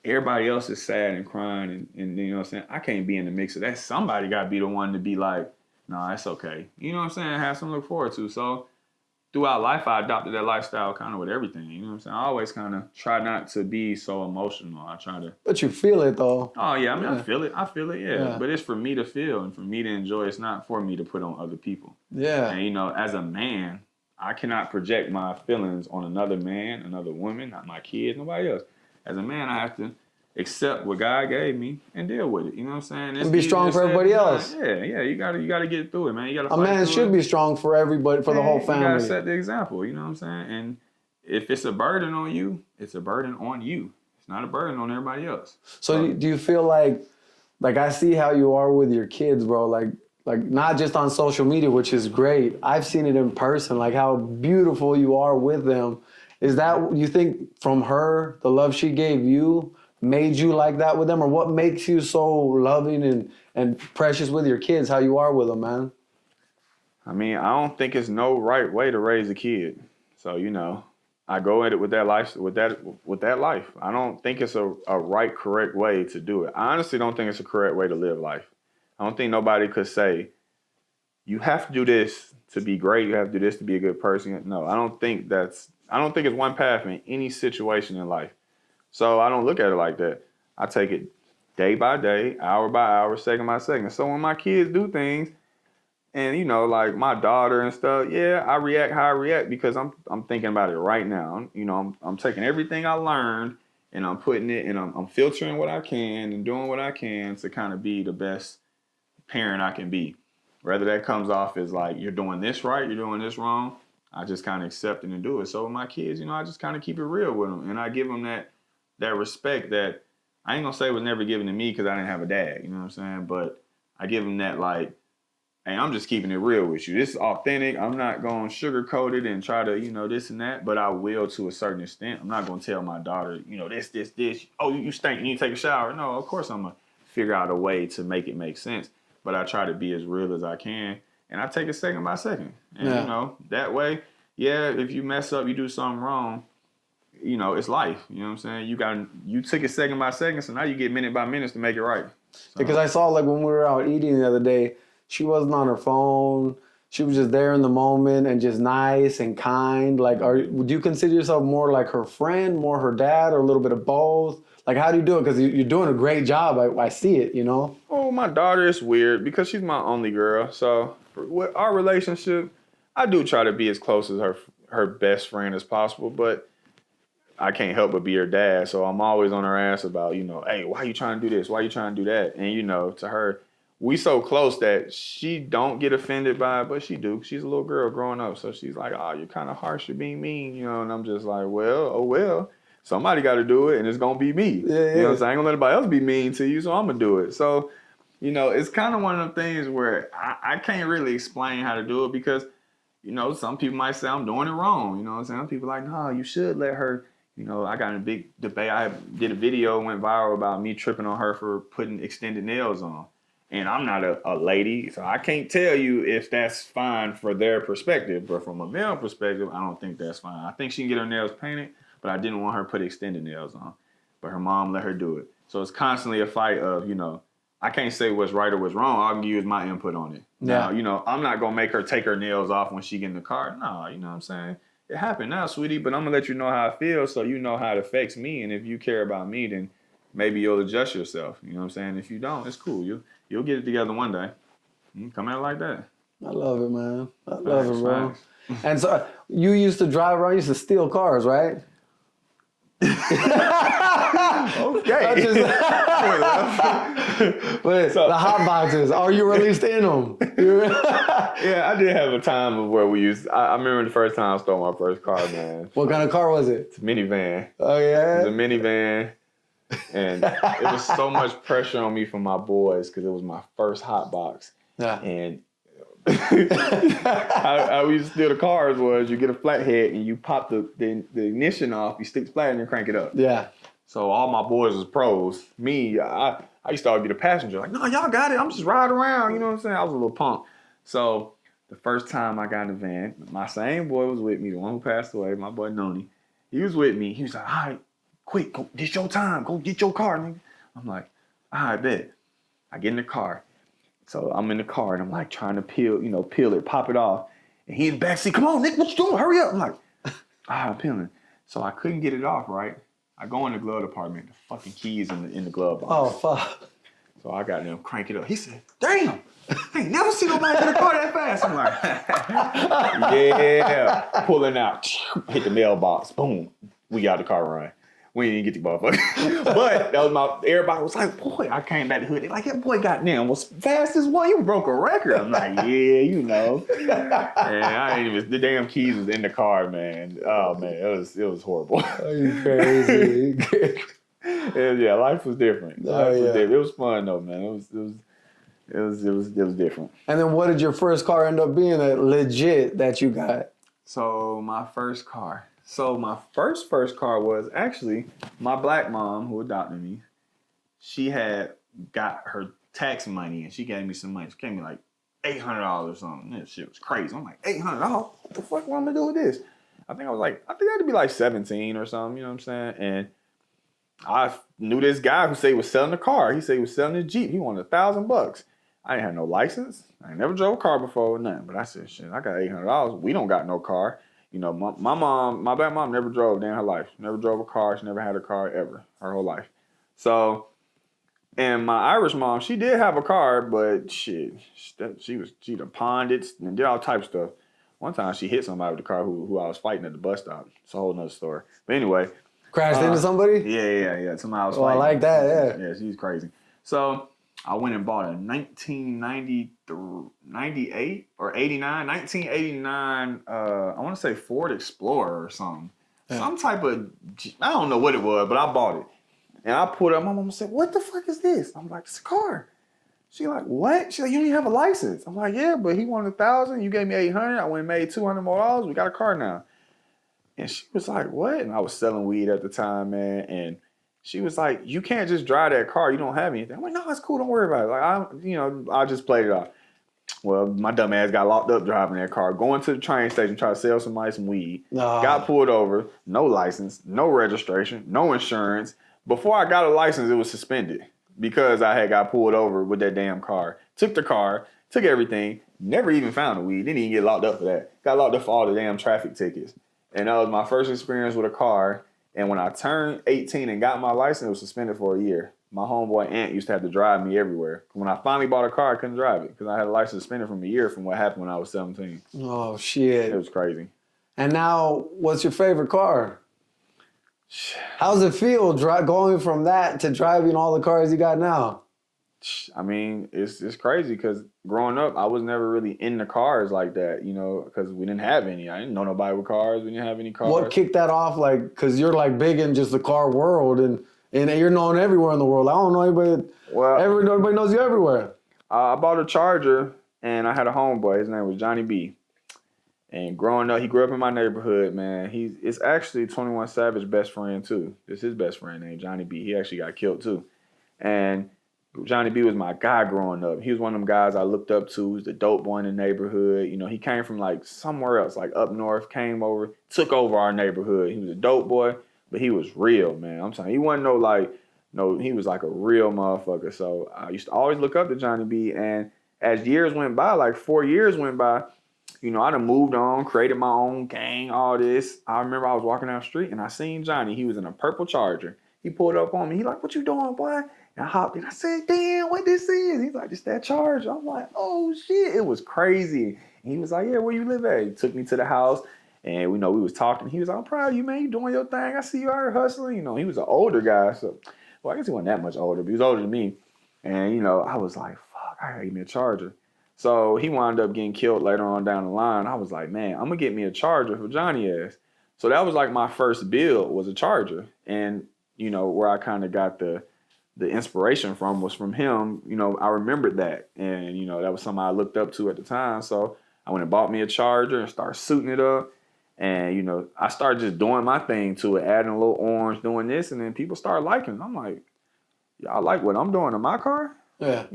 everybody else is sad and crying and you know what I'm saying? I can't be in the mix of that. Somebody got to be the one to be like, nah, it's okay. You know what I'm saying? Have something to look forward to. So throughout life, I adopted that lifestyle kind of with everything. You know what I'm saying? I always kind of try not to be so emotional. I try to. But you feel it, though. Oh, yeah. I mean, I feel it. Yeah. But it's for me to feel and for me to enjoy. It's not for me to put on other people. Yeah. And, you know, as a man, I cannot project my feelings on another man, another woman, not my kids, nobody else. As a man, I have to accept what God gave me and deal with it. You know what I'm saying? And be strong for everybody else. Yeah. You gotta get through it, man. You gotta. A man should be strong for everybody, for the whole family. You gotta set the example. You know what I'm saying? And if it's a burden on you, it's a burden on you. It's not a burden on everybody else. So do you feel like I see how you are with your kids, bro? Like not just on social media, which is great. I've seen it in person, like how beautiful you are with them. Is that, you think, from her, the love she gave you, made you like that with them? Or what makes you so loving and precious with your kids, how you are with them, man? I mean, I don't think it's no right way to raise a kid. So, you know, I go at it with that life, with that life. I don't think it's a right, correct way to do it. I honestly don't think it's a correct way to live life. I don't think nobody could say, you have to do this to be great. You have to do this to be a good person. No, I don't think it's one path in any situation in life. So I don't look at it like that. I take it day by day, hour by hour, second by second. So when my kids do things, and, you know, like my daughter and stuff, yeah, I react how I react because I'm thinking about it right now. You know, I'm taking everything I learned and I'm putting it and I'm filtering what I can and doing what I can to kind of be the best parent I can be. Whether that comes off as like, you're doing this right, you're doing this wrong, I just kind of accept it and do it. So with my kids, you know, I just kind of keep it real with them. And I give them that respect that I ain't going to say was never given to me because I didn't have a dad, you know what I'm saying? But I give them that, like, hey, I'm just keeping it real with you. This is authentic. I'm not going to sugarcoat it and try to, you know, this and that, but I will to a certain extent. I'm not going to tell my daughter, you know, this. Oh, you stink. You need to take a shower. No, of course I'm going to figure out a way to make it make sense. But I try to be as real as I can. And I take it second by second. And, you know, that way, yeah, if you mess up, you do something wrong, you know, it's life. You know what I'm saying? You took it second by second, so now you get minute by minute to make it right. So. Because I saw, like, when we were out eating the other day, she wasn't on her phone. she was just there in the moment and just nice and kind? Like, do you consider yourself more like her friend, more her dad, or a little bit of both? Like, how do you do it? Because you're doing a great job. I see it, you know? Oh, my daughter is weird because she's my only girl. So with our relationship, I do try to be as close as her best friend as possible, but I can't help but be her dad. So I'm always on her ass about, you know, hey, why you trying to do this? Why you trying to do that? And, you know, to her, we so close that she don't get offended by it, but she do. She's a little girl growing up. So she's like, oh, you're kind of harsh. You're being mean, you know? And I'm just like, well. Somebody got to do it, and it's going to be me. Yeah. You know what I'm saying? I ain't going to let anybody else be mean to you, so I'm going to do it. So, you know, it's kind of one of them things where I can't really explain how to do it because, you know, some people might say I'm doing it wrong. You know what I'm saying? Some people are like, no, you should let her. You know, I got in a big debate. I did a video, went viral about me tripping on her for putting extended nails on. And I'm not a lady, so I can't tell you if that's fine for their perspective. But from a male perspective, I don't think that's fine. I think she can get her nails painted, but I didn't want her to put extended nails on. But her mom let her do it. So it's constantly a fight of, you know, I can't say what's right or what's wrong. I can use my input on it. Yeah. Now, you know, I'm not going to make her take her nails off when she get in the car. No, you know what I'm saying? It happened now, sweetie, but I'm going to let you know how it feels so you know how it affects me. And if you care about me, then maybe you'll adjust yourself. You know what I'm saying? If you don't, it's cool. You'll get it together one day. You come out like that. I love it, man. I love it, bro. And so you used to drive around, you used to steal cars, right? Okay. But so, the hot boxes, are you released in them? Yeah, I did have a time of where we used. I remember the first time I stole my first car, man. What kind of car was it? It's a minivan. Oh yeah, it was a minivan, and it was so much pressure on me from my boys because it was my first hot box. Yeah, and how we used to steal the cars was you get a flathead and you pop the ignition off, you stick the flat and then crank it up. Yeah. So all my boys was pros. Me, I used to always be the passenger. Like, no, y'all got it. I'm just riding around. You know what I'm saying? I was a little punk. So the first time I got in the van, my same boy was with me, the one who passed away, my boy Noni. He was with me. He was like, all right, quick, go, this your time. Go get your car, nigga. I'm like, all right, bet. I get in the car. So I'm in the car and I'm like trying to peel it, pop it off. And he in the backseat, come on, Nick, what you doing? Hurry up. I'm like, I'm peeling. So I couldn't get it off, right? I go in the glove department, the fucking keys in the glove box. Oh, fuck. So I got them crank it up. He said, damn, I ain't never seen nobody get a car that fast. I'm like, yeah, pulling out, hit the mailbox, boom, we got the car running. We didn't get the motherfucker. But that was everybody was like, boy, I came back to the hood. They like, that boy goddamn was fastest one. You broke a record. I'm like, yeah, you know. And I ain't even, the damn keys was in the car, man. Oh man, it was horrible. Oh, you crazy. Yeah, life was different. Life was different. It was fun though, man. It was different. And then what did your first car end up being legit that you got? So my first car. So my first car was actually my black mom who adopted me. She had got her tax money and she gave me some money. She gave me like $800 or something. That shit was crazy. I'm like, $800? What the fuck am I gonna do with this? I think I had to be like 17 or something, you know what I'm saying? And I knew this guy who said he was selling a car. He said he was selling a Jeep. He wanted $1,000. I ain't had no license. I ain't never drove a car before or nothing. But I said, shit, I got $800. We don't got no car. You know, my black mom never drove in her life. Never drove a car. She never had a car ever, her whole life. So, and my Irish mom, she did have a car, but shit, she done pawned it and did all types of stuff. One time she hit somebody with the car who I was fighting at the bus stop. It's a whole nother story. But anyway. Crashed into somebody? Yeah. Somebody I was fighting. I like that, yeah. Yeah, she's crazy. So, I went and bought a 1998 or 89, 1989, I want to say Ford Explorer or something. Yeah. Some type of, I don't know what it was, but I bought it. And I pulled it up. My mom said, what the fuck is this? I'm like, it's a car. She like, what? She like, you don't even have a license. I'm like, yeah, but he wanted $1,000. You gave me $800. I went and made $200 more. We got a car now. And she was like, what? And I was selling weed at the time, man. And she was like, you can't just drive that car. You don't have anything. I'm like, no, it's cool. Don't worry about it. Like, I just played it off. Well, my dumb ass got locked up driving that car, going to the train station, trying to sell somebody some weed. Got pulled over, no license, no registration, no insurance. Before I got a license, it was suspended because I had got pulled over with that damn car. Took the car, Took everything. Never even found the weed. Didn't even get locked up for that. Got locked up for all the damn traffic tickets. And that was my first experience with a car. And when I turned 18 and got my license, it was suspended for a year. My homeboy Aunt used to have to drive me everywhere. When I finally bought a car, I couldn't drive it because I had a license suspended from a year from what happened when I was 17. Oh, shit. It was crazy. And now, what's your favorite car? How's it feel going from that to driving all the cars you got now? I mean, it's crazy because growing up, I was never really into cars like that, you know, because we didn't have any. I didn't know nobody with cars. We didn't have any cars. What kicked that off? Like, because you're like big in just the car world and you're known everywhere in the world. I don't know anybody. Well, everybody knows you everywhere. I bought a Charger and I had a homeboy. His name was Johnny B. And growing up, he grew up in my neighborhood, man. It's actually 21 Savage's best friend, too. It's his best friend named Johnny B. He actually got killed, too. And Johnny B was my guy growing up. He was one of them guys I looked up to. He was the dope boy in the neighborhood. You know, he came from like somewhere else, like up north, came over, took over our neighborhood. He was a dope boy, but he was real, man. I'm telling you, he wasn't he was like a real motherfucker. So I used to always look up to Johnny B. And as years went by, like 4 years went by, you know, I done moved on, created my own gang, all this. I remember I was walking down the street and I seen Johnny. He was in a purple Charger. He pulled up on me. He like, "What you doing, boy?" And I hopped in. I said, "Damn, what this is?" He's like, "It's that Charger." I'm like, "Oh, shit." It was crazy. And he was like, "Yeah, where you live at?" He took me to the house. And, we was talking. He was like, "I'm proud of you, man. You doing your thing. I see you out here hustling." You know, he was an older guy. So, well, I guess he wasn't that much older, but he was older than me. And, I was like, fuck, I gotta get me a Charger. So he wound up getting killed later on down the line. I was like, man, I'm going to get me a Charger for Johnny ass. So that was like my first build was a Charger. And, where I kind of got the inspiration from was from him. I remembered that. And, that was something I looked up to at the time. So I went and bought me a Charger and started suiting it up. And, I started just doing my thing to it, adding a little orange, doing this. And then people started liking it. I'm like, y'all like what I'm doing in my car? Yeah.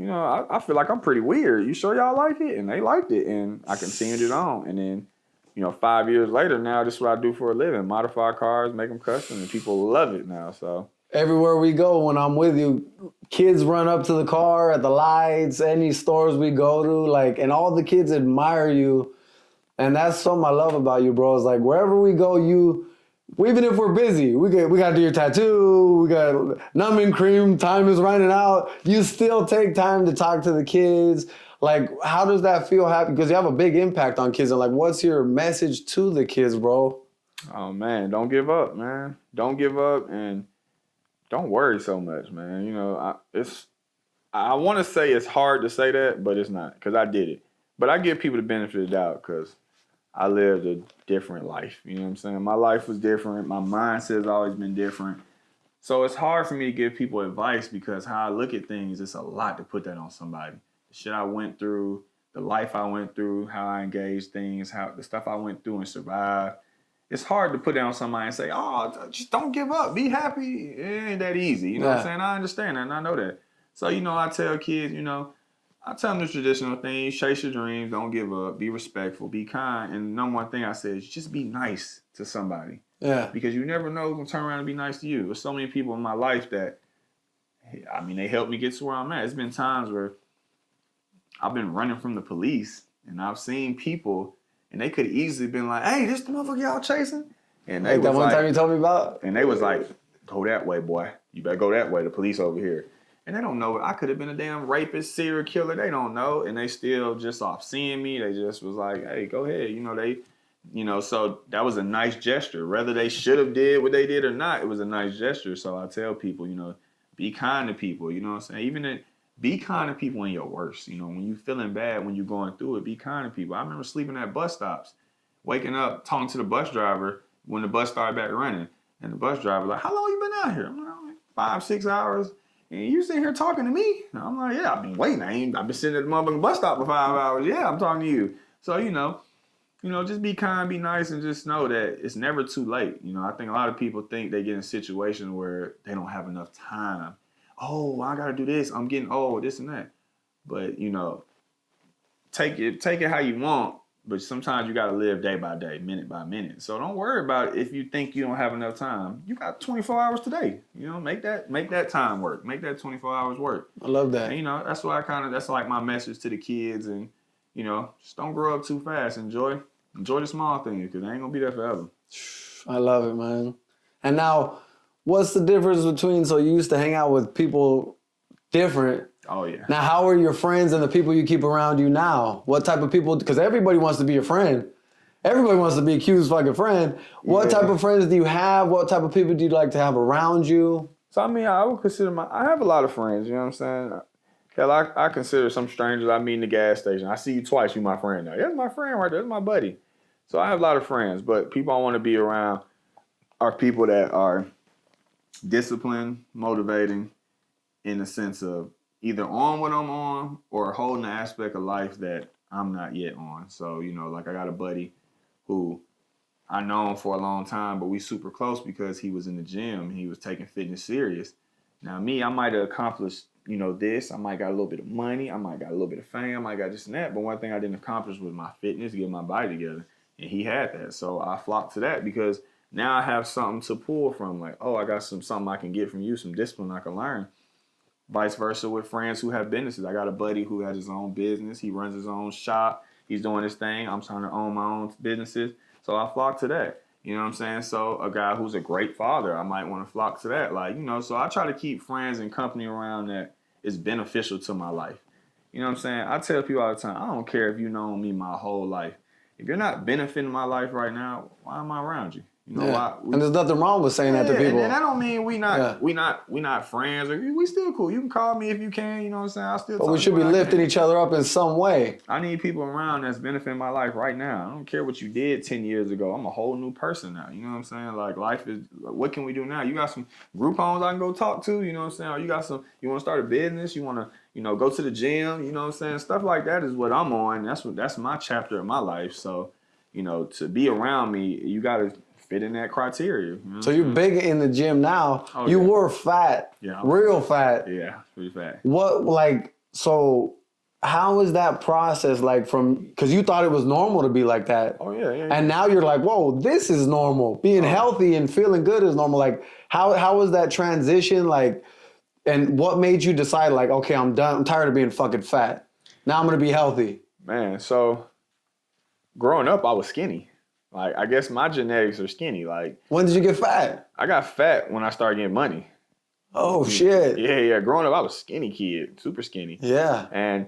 I feel like I'm pretty weird. You sure y'all like it? And they liked it. And I continued it on. And then, 5 years later, now this is what I do for a living. Modify cars, make them custom, and people love it now. So everywhere we go, when I'm with you, kids run up to the car at the lights, any stores we go to, and all the kids admire you. And that's something I love about you, bro. It's like wherever we go, even if we're busy, we got to do your tattoo, we got numbing cream, time is running out. You still take time to talk to the kids. How does that feel happy? Because you have a big impact on kids. And what's your message to the kids, bro? Oh, man, don't give up, man. Don't give up and don't worry so much, man. I want to say it's hard to say that, but it's not because I did it. But I give people the benefit of the doubt because I lived a different life. You know what I'm saying? My life was different. My mindset has always been different. So it's hard for me to give people advice because how I look at things, it's a lot to put that on somebody. The shit I went through, the life I went through, how I engaged things, the stuff I went through and survived. It's hard to put that on somebody and say, "Oh, just don't give up. Be happy." It ain't that easy. You know what I'm saying? I understand that and I know that. So, I tell kids, I tell them the traditional things, chase your dreams, don't give up, be respectful, be kind. And the number one thing I say is just be nice to somebody. Yeah. Because you never know who's going to turn around and be nice to you. There's so many people in my life that, they helped me get to where I'm at. It's been times where I've been running from the police and I've seen people and they could easily been like, "Hey, this the motherfucker y'all chasing?" And they was that one time you told me about? And they was like, "Go that way, boy. You better go that way. The police over here." And they don't know. I could have been a damn rapist, serial killer. They don't know. And they still just off seeing me. They just was like, "Hey, go ahead." So that was a nice gesture. Whether they should have did what they did or not, it was a nice gesture. So I tell people, be kind to people. You know what I'm saying? Be kind to people in your worst. When you feeling bad, when you're going through it, be kind to people. I remember sleeping at bus stops, waking up, talking to the bus driver when the bus started back running. And the bus driver like, "How long you been out here?" I'm like, 5-6 hours. "And you sitting here talking to me?" And I'm like, "Yeah, I've been waiting. I've been sitting at the motherfucking bus stop for 5 hours. Yeah, I'm talking to you." So, just be kind, be nice, and just know that it's never too late. I think a lot of people think they get in a situation where they don't have enough time. "Oh, I got to do this. I'm getting old, this and that." But, take it how you want. But sometimes you got to live day by day, minute by minute. So don't worry about it if you think you don't have enough time. You got 24 hours today. You know, make that time work. Make that 24 hours work. I love that. And, you know, that's why that's like my message to the kids. And, you know, just don't grow up too fast. Enjoy the small things because they ain't going to be there forever. I love it, man. And now, what's the difference between, so you used to hang out with people different. Oh, yeah. Now, how are your friends and the people you keep around you now? What type of people, because everybody wants to be your friend. Everybody wants to be a Q's fucking friend. What type of friends do you have? What type of people do you like to have around you? So, I mean, I would consider I have a lot of friends, you know what I'm saying? Hell, I consider some strangers I meet in the gas station. I see you twice, you my friend now. That's my friend right there. That's my buddy. So I have a lot of friends, but people I want to be around are people that are disciplined, motivating, in the sense of either on what I'm on or holding an aspect of life that I'm not yet on. So, you know, like I got a buddy who I known for a long time, but we super close because he was in the gym. He was taking fitness serious. Now me, I might have accomplished, you know, this. I might got a little bit of money. I might got a little bit of fame. I might got this and that. But one thing I didn't accomplish was my fitness, get my body together. And he had that. So I flocked to that because now I have something to pull from. Like, oh, I got something I can get from you, some discipline I can learn. Vice versa with friends who have businesses. I got a buddy who has his own business. He runs his own shop. He's doing his thing. I'm trying to own my own businesses. So I flock to that. You know what I'm saying? So a guy who's a great father, I might want to flock to that. Like, you know, so I try to keep friends and company around that is beneficial to my life. You know what I'm saying? I tell people all the time, I don't care if you know me my whole life. If you're not benefiting my life right now, why am I around you? You know why? And there's nothing wrong with saying that to people. And that don't mean we not friends. Or we still cool. You can call me if you can. You know what I'm saying? I still. But we should be lifting each other up in some way. I need people around that's benefiting my life right now. I don't care what you did 10 years ago. I'm a whole new person now. You know what I'm saying? Like life is. What can we do now? You got some group homes I can go talk to. You know what I'm saying? Or you got some. You want to start a business? You want to. You know, go to the gym. You know what I'm saying? Stuff like that is what I'm on. That's my chapter of my life. So, you know, to be around me, you got to fit in that criteria. You know so you're big in the gym now. Oh, you were fat. Yeah. Real fat. Yeah, pretty fat. What, like, so how is that process like from, because you thought it was normal to be like that. Oh, yeah. And now you're like, whoa, this is normal. Being healthy and feeling good is normal. Like, how was that transition? Like, and what made you decide, like, okay, I'm done. I'm tired of being fucking fat. Now I'm going to be healthy. Man, so growing up, I was skinny. Like, I guess my genetics are skinny. Like, when did you get fat? I got fat when I started getting money. Oh, shit. Yeah. Growing up, I was a skinny kid, super skinny. Yeah. And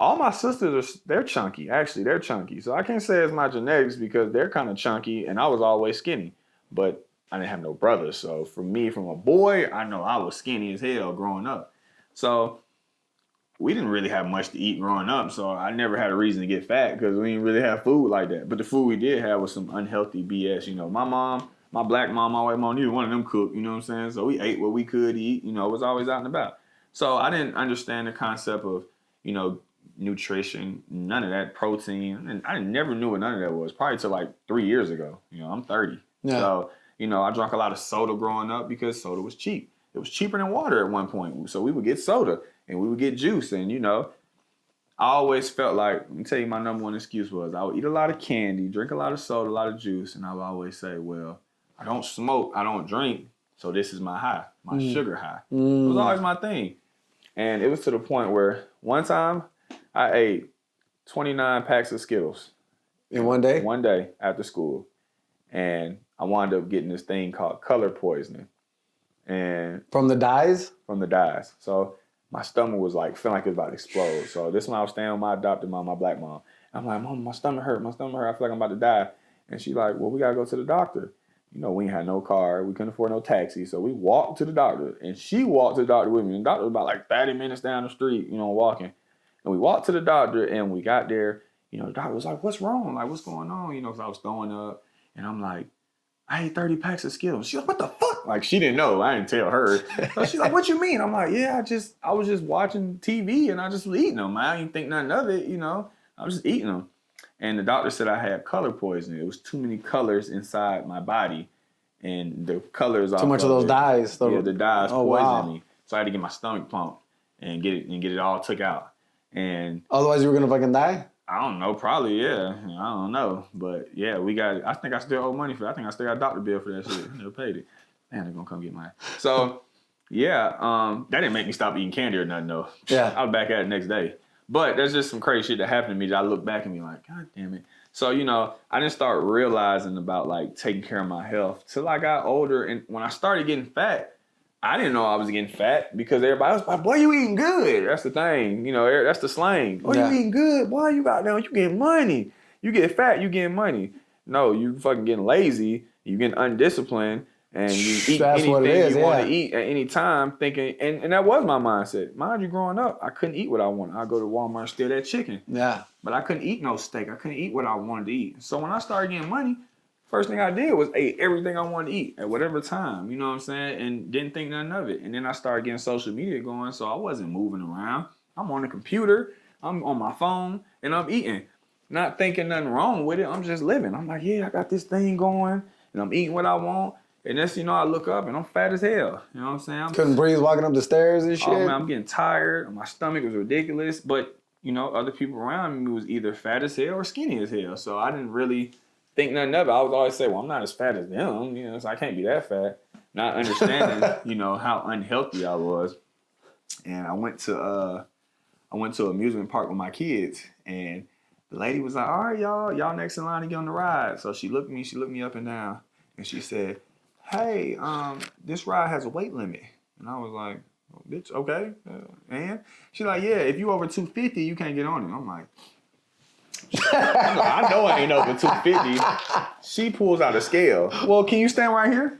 all my sisters, they're chunky. Actually, they're chunky. So I can't say it's my genetics because they're kind of chunky, and I was always skinny. But I didn't have no brothers. So for me, from a boy, I know I was skinny as hell growing up. So we didn't really have much to eat growing up. So I never had a reason to get fat because we didn't really have food like that. But the food we did have was some unhealthy BS. You know, my mom, my black mom, my white mom, neither one of them cooked. You know what I'm saying? So we ate what we could eat. You know, it was always out and about. So I didn't understand the concept of, you know, nutrition, none of that, protein. And I never knew what none of that was, probably till like 3 years ago. You know, I'm 30. Yeah. So, you know, I drank a lot of soda growing up because soda was cheap. It was cheaper than water at one point. So we would get soda and we would get juice. And, you know, I always felt like, let me tell you my number one excuse was I would eat a lot of candy, drink a lot of soda, a lot of juice. And I would always say, well, I don't smoke, I don't drink. So this is my high, my sugar high. It was always my thing. And it was to the point where one time I ate 29 packs of Skittles. In one day? One day after school. And I wound up getting this thing called color poisoning. And from the dyes? From the dyes. So my stomach was like, feeling like it was about to explode. So this when I was staying with my adopted mom, my black mom. I'm like, Mom, my stomach hurt. I feel like I'm about to die. And she's like, well, we got to go to the doctor. You know, we ain't had no car. We couldn't afford no taxi. So we walked to the doctor. And she walked to the doctor with me. And the doctor was about like 30 minutes down the street, you know, walking. And we walked to the doctor and we got there. You know, the doctor was like, what's wrong? Like, what's going on? You know, because I was throwing up. And I'm like, I ate 30 packs of Skittles. She's like, what the fuck? Like, she didn't know. I didn't tell her. So she's like, what you mean? I'm like, yeah, I was just watching TV and I just was eating them. I didn't think nothing of it, you know. I was just eating them. And the doctor said I had color poisoning. It was too many colors inside my body. And the colors too much of those dyes. Yeah, the dyes poisoned me. So I had to get my stomach pumped and get it all took out. And otherwise you were gonna fucking die? I don't know, probably, yeah. I don't know. But yeah, I think I still owe money for that. I think I still got a doctor bill for that shit. Never paid it. Man, they're gonna come get mine. So yeah, that didn't make me stop eating candy or nothing though. Yeah. I was back at it next day. But there's just some crazy shit that happened to me that I look back and be like, God damn it. So, I didn't start realizing about like taking care of my health till I got older. And when I started getting fat, I didn't know I was getting fat because everybody was like, boy, you eating good. That's the thing. That's the slang. Boy, you eating good. Boy, you got down, you getting money. You get fat, you getting money. No, you fucking getting lazy. You getting undisciplined. And you eat anything you want to eat at any time thinking, and that was my mindset. Mind you, growing up, I couldn't eat what I wanted. I'd go to Walmart and steal that chicken. Yeah. But I couldn't eat no steak. I couldn't eat what I wanted to eat. So when I started getting money, first thing I did was ate everything I wanted to eat at whatever time, you know what I'm saying? And didn't think nothing of it. And then I started getting social media going, so I wasn't moving around. I'm on the computer, I'm on my phone, and I'm eating. Not thinking nothing wrong with it. I'm just living. I'm like, yeah, I got this thing going, and I'm eating what I want. And that's, I look up and I'm fat as hell. You know what I'm saying? Couldn't breathe walking up the stairs and shit. Oh, man, I'm getting tired. My stomach was ridiculous. But, other people around me was either fat as hell or skinny as hell. So I didn't really think nothing of it. I would always say, well, I'm not as fat as them. So I can't be that fat. Not understanding, how unhealthy I was. And I went to an amusement park with my kids. And the lady was like, all right, y'all next in line to get on the ride. So she looked me up and down. And she said, hey, this ride has a weight limit. And I was like, oh, bitch, okay. And she's like, yeah, if you over 250, you can't get on it. I'm like, I know I ain't over 250. She pulls out a scale. Well, can you stand right here?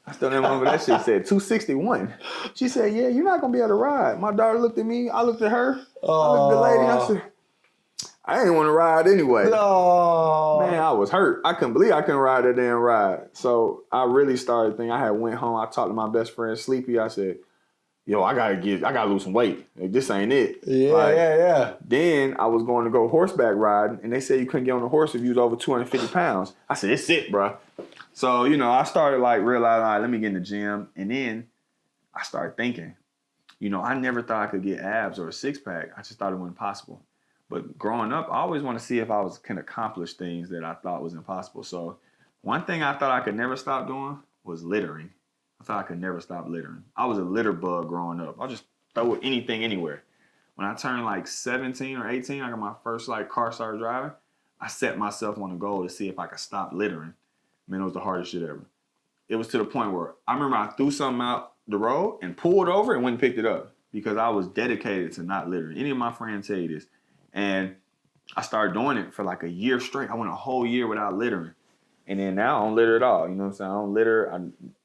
I still didn't remember that shit said 261. She said, yeah, you're not going to be able to ride. My daughter looked at me. I looked at her. I looked at the lady. I said, I didn't want to ride anyway. No. Man, I was hurt. I couldn't believe I couldn't ride that damn ride. So I really started thinking. I had went home. I talked to my best friend, Sleepy. I said, yo, I gotta lose some weight. Like, this ain't it. Yeah. Then I was going to go horseback riding, and they said you couldn't get on a horse if you was over 250 pounds. I said, it's it, bro. So, I started like realizing, all right, let me get in the gym. And then I started thinking, I never thought I could get abs or a six pack. I just thought it wasn't possible. But growing up, I always want to see if I can accomplish things that I thought was impossible. So one thing I thought I could never stop doing was littering. I thought I could never stop littering. I was a litter bug growing up. I'll just throw anything anywhere. When I turned like 17 or 18, I got my first car started driving. I set myself on a goal to see if I could stop littering. Man, it was the hardest shit ever. It was to the point where I remember I threw something out the road and pulled over and went and picked it up because I was dedicated to not littering. Any of my friends tell you this. And I started doing it for like a year straight. I went a whole year without littering. And then now I don't litter at all. You know what I'm saying? I don't litter. I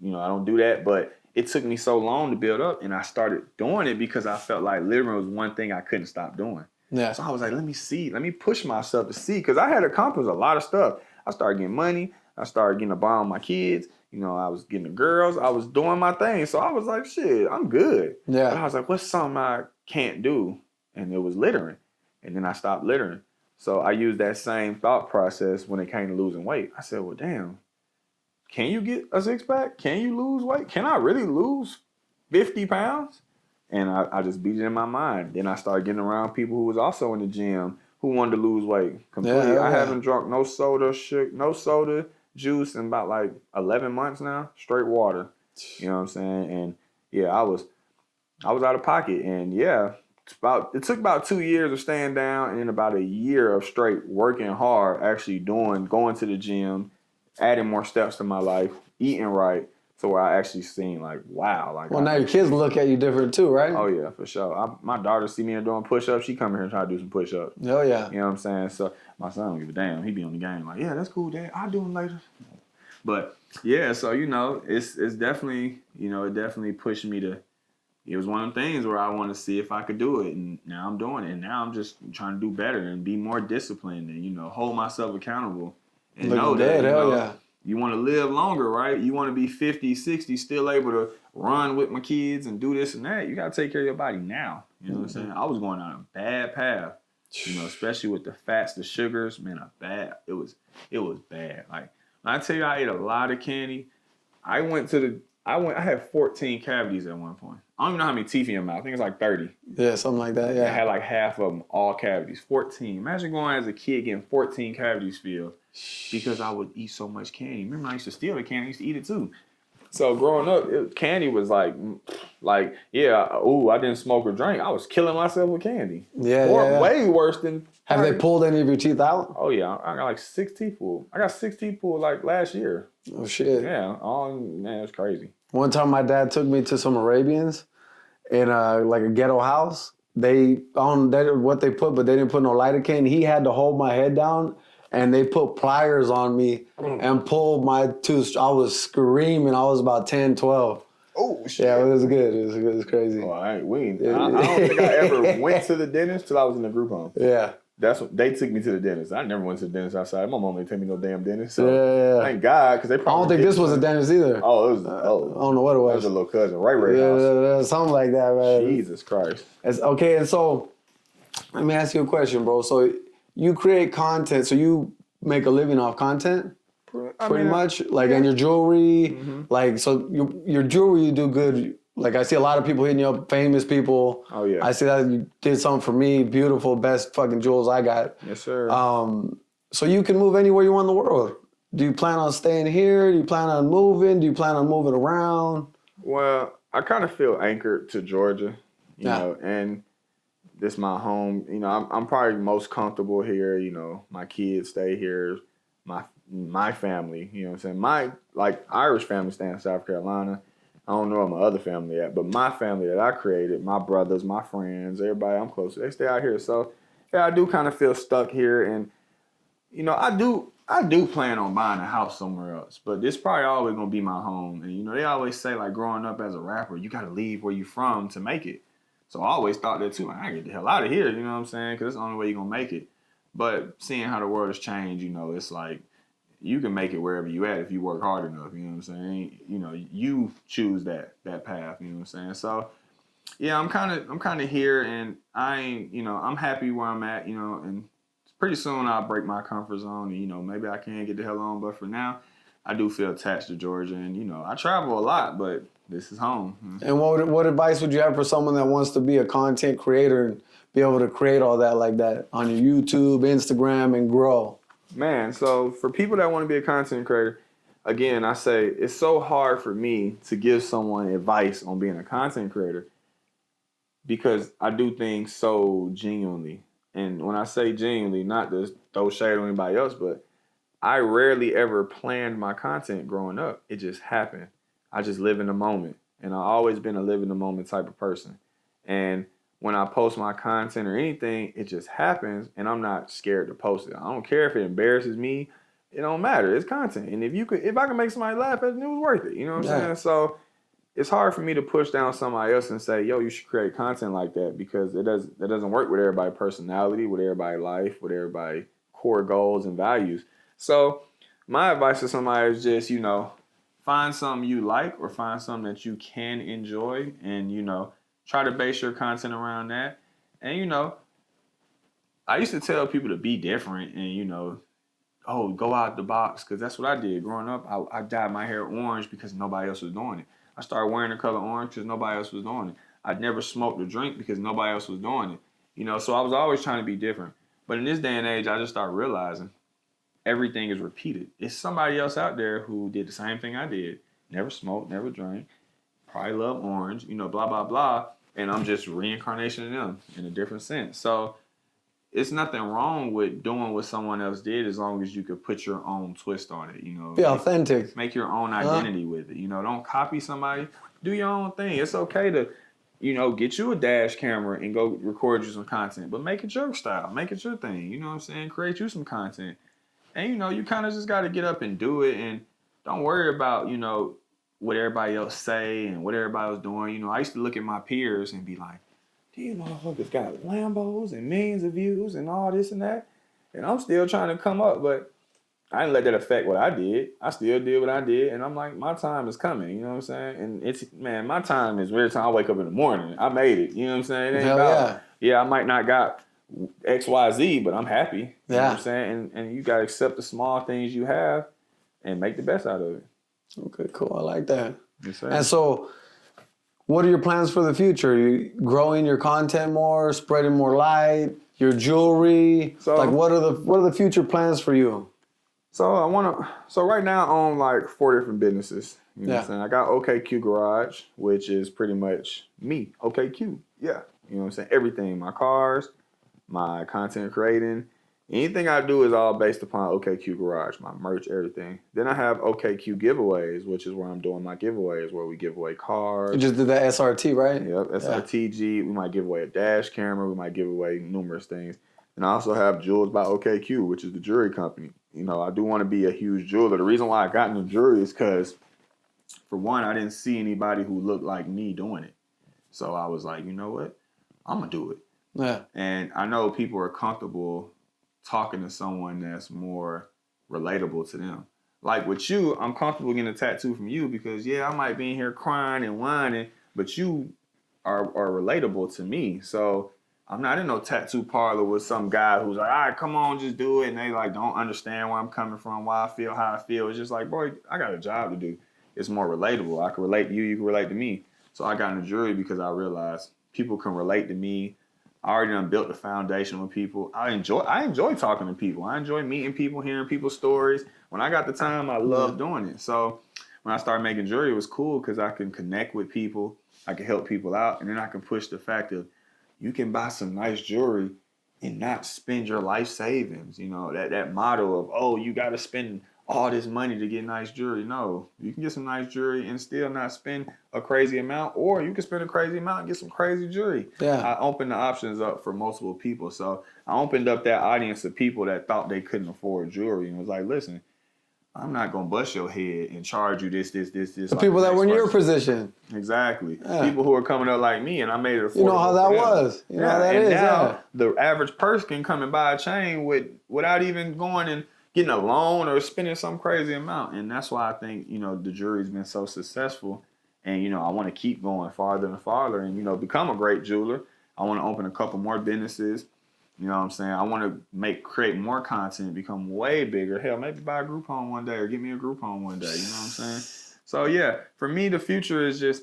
don't do that. But it took me so long to build up. And I started doing it because I felt like littering was one thing I couldn't stop doing. Yeah. So I was like, let me push myself to see. Because I had accomplished a lot of stuff. I started getting money. I started getting a bond with my kids. I was getting the girls. I was doing my thing. So I was like, shit, I'm good. Yeah. But I was like, what's something I can't do? And it was littering. And then I stopped littering. So I used that same thought process when it came to losing weight. I said, well, damn, can you get a six-pack? Can you lose weight? Can I really lose 50 pounds? And I just beat it in my mind. Then I started getting around people who was also in the gym who wanted to lose weight completely. I haven't drunk no soda, juice in about like 11 months now. Straight water. You know what I'm saying? And yeah, I was out of pocket. And yeah, it took about 2 years of staying down and then about a year of straight working hard, actually going to the gym, adding more steps to my life, eating right, to where I actually seen like, wow. Like, well, now your kids look at you different too, right? Oh yeah, for sure. My daughter see me doing push-ups. She come here and try to do some push-ups. Oh yeah. You know what I'm saying? So my son don't give a damn. He be on the game like, yeah, that's cool, Dad. I'll do them later. But yeah, so it's definitely, it definitely pushed me to. It was one of the things where I wanted to see if I could do it, and now I'm doing it. And now I'm just trying to do better and be more disciplined and, hold myself accountable and know that, you want to live longer, right? You want to be 50, 60, still able to run with my kids and do this and that. You got to take care of your body now. You know what I'm saying? I was going down a bad path, especially with the fats, the sugars. Man, it was bad. Like, when I tell you I ate a lot of candy, I had 14 cavities at one point. I don't even know how many teeth in your mouth. I think it's like 30. Yeah, something like that. Yeah. I had like half of them all cavities. 14. Imagine going as a kid getting 14 cavities filled because I would eat so much candy. Remember, I used to steal the candy. I used to eat it too. So growing up, candy was like, yeah, I didn't smoke or drink. I was killing myself with candy. Yeah, way worse than. Have they pulled any of your teeth out? Oh yeah, I got like 6 teeth pulled. I got 6 teeth pulled like last year. Oh shit. Yeah, man, it's crazy. One time, my dad took me to some Arabians in like a ghetto house. They what they put, but they didn't put no lidocaine. He had to hold my head down. And they put pliers on me and pulled my tooth. I was screaming. I was about 10, 12. Oh, shit. Yeah, it was good. It was crazy. Oh, I don't think I ever went to the dentist till I was in the group home. Yeah. That's what they took me to the dentist. I never went to the dentist outside. My mom didn't take me no damn dentist. So yeah. Thank God, because they probably. I don't think this was a dentist either. Oh, it was. I don't know what it was. It was a little cousin, right house. Something like that, man. Jesus Christ. Okay, and so let me ask you a question, bro. So you create content, so you make a living off content, pretty much, like, and your jewelry, like, so your jewelry, you do good. Like, I see a lot of people hitting you up, famous people. Oh, yeah. I see that you did something for me, beautiful, best fucking jewels I got. Yes, sir. So you can move anywhere you want in the world. Do you plan on staying here? Do you plan on moving? Do you plan on moving around? Well, I kind of feel anchored to Georgia, you know, and this is my home. You know, I'm probably most comfortable here. You know, my kids stay here. My family, you know what I'm saying? My, like, Irish family stay in South Carolina. I don't know where my other family at, but my family that I created, my brothers, my friends, everybody I'm close to, they stay out here. So, yeah, I do kind of feel stuck here. And, you know, I do plan on buying a house somewhere else, but this probably always going to be my home. And, you know, they always say, like, growing up as a rapper, you got to leave where you from to make it. So I always thought that too. I get the hell out of here, you know what I'm saying? Because it's the only way you're going to make it. But seeing how the world has changed, you know, it's like you can make it wherever you at if you work hard enough, you know what I'm saying? You know, you choose that path, you know what I'm saying? So, yeah, I'm kind of here, and I'm happy where I'm at, you know, and pretty soon I'll break my comfort zone, and, you know, maybe I can get the hell on, but for now, I do feel attached to Georgia, and, you know, I travel a lot, but this is home. And what advice would you have for someone that wants to be a content creator and be able to create all that like that on your YouTube, Instagram, and grow? Man, so for people that want to be a content creator, again, I say it's so hard for me to give someone advice on being a content creator because I do things so genuinely. And when I say genuinely, not to throw shade on anybody else, but I rarely ever planned my content growing up. It just happened. I just live in the moment. And I've always been a live in the moment type of person. And when I post my content or anything, it just happens, and I'm not scared to post it. I don't care if it embarrasses me. It don't matter. It's content. And if I can make somebody laugh, it was worth it. You know what I'm saying? So it's hard for me to push down somebody else and say, yo, you should create content like that, because that doesn't work with everybody's personality, with everybody's life, with everybody's core goals and values. So my advice to somebody is just, you know, find something you like or find something that you can enjoy, and, you know, try to base your content around that. And, you know, I used to tell people to be different and, you know, go out the box, because that's what I did. Growing up, I dyed my hair orange because nobody else was doing it. I started wearing the color orange because nobody else was doing it. I never smoked or drink because nobody else was doing it. You know, so I was always trying to be different. But in this day and age, I just started realizing everything is repeated. It's somebody else out there who did the same thing I did. Never smoked, never drank, probably love orange, you know, blah, blah, blah. And I'm just reincarnation of them in a different sense. So it's nothing wrong with doing what someone else did as long as you could put your own twist on it, you know. Be authentic. Make your own identity with it. You know, don't copy somebody. Do your own thing. It's okay to, you know, get you a dash camera and go record you some content, but make it your style. Make it your thing. You know what I'm saying? Create you some content. And, you know, you kind of just got to get up and do it, and don't worry about, you know, what everybody else say and what everybody was doing. You know, I used to look at my peers and be like, these motherfuckers got Lambos and millions of views and all this and that. And I'm still trying to come up, but I didn't let that affect what I did. I still did what I did. And I'm like, my time is coming. You know what I'm saying? And it's, man, my time is every time I wake up in the morning. I made it. You know what I'm saying? It ain't about, yeah, I might not got X, Y, Z, but I'm happy. You know what I'm saying? And you got to accept the small things you have and make the best out of it. Okay, cool. I like that. Yes, sir. And so What are your plans for the future? Are you growing your content more, spreading more light, your jewelry? So, like, what are the future plans for you? So right now I own like 4 different businesses. You know what I'm saying? I got OKQ Garage, which is pretty much me. OKQ. Yeah. You know what I'm saying? Everything. My cars, my content creating. Anything I do is all based upon OKQ Garage, my merch, everything. Then I have OKQ Giveaways, which is where I'm doing my giveaways, where we give away cars. You just did that SRT, right? Yep, SRTG. We might give away a dash camera. We might give away numerous things. And I also have Jewels by OKQ, which is the jewelry company. You know, I do want to be a huge jeweler. The reason why I got into jewelry is because, for one, I didn't see anybody who looked like me doing it. So I was like, you know what? I'm going to do it. Yeah. And I know people are comfortable talking to someone that's more relatable to them. Like with you, I'm comfortable getting a tattoo from you because, yeah, I might be in here crying and whining, but you are relatable to me. So I'm not in no tattoo parlor with some guy who's like, all right, come on, just do it. And they like don't understand where I'm coming from, why I feel how I feel. It's just like, boy, I got a job to do. It's more relatable. I can relate to you, you can relate to me. So I got into jewelry because I realized people can relate to me. I already done built the foundation with people. I enjoy talking to people. I enjoy meeting people, hearing people's stories. When I got the time, I love doing it. So when I started making jewelry, it was cool because I can connect with people. I can help people out. And then I can push the fact of you can buy some nice jewelry and not spend your life savings. You know, that motto of, oh, you got to spend all this money to get nice jewelry. No, you can get some nice jewelry and still not spend a crazy amount, or you can spend a crazy amount and get some crazy jewelry. Yeah. I opened the options up for multiple people. So I opened up that audience of people that thought they couldn't afford jewelry and was like, listen, I'm not going to bust your head and charge you this. The like people that were in your position. Exactly. Yeah. People who are coming up like me, and I made it affordable. You know how that was. You know how that is. Now, the average person can come and buy a chain without even going and getting a loan or spending some crazy amount. And that's why I think, you know, the jewelry's been so successful. And, you know, I want to keep going farther and farther and, you know, become a great jeweler. I want to open a couple more businesses. You know what I'm saying? I want to create more content, become way bigger. Hell, maybe buy a group home one day or get me a group home one day. You know what I'm saying? So, yeah, for me, the future is just,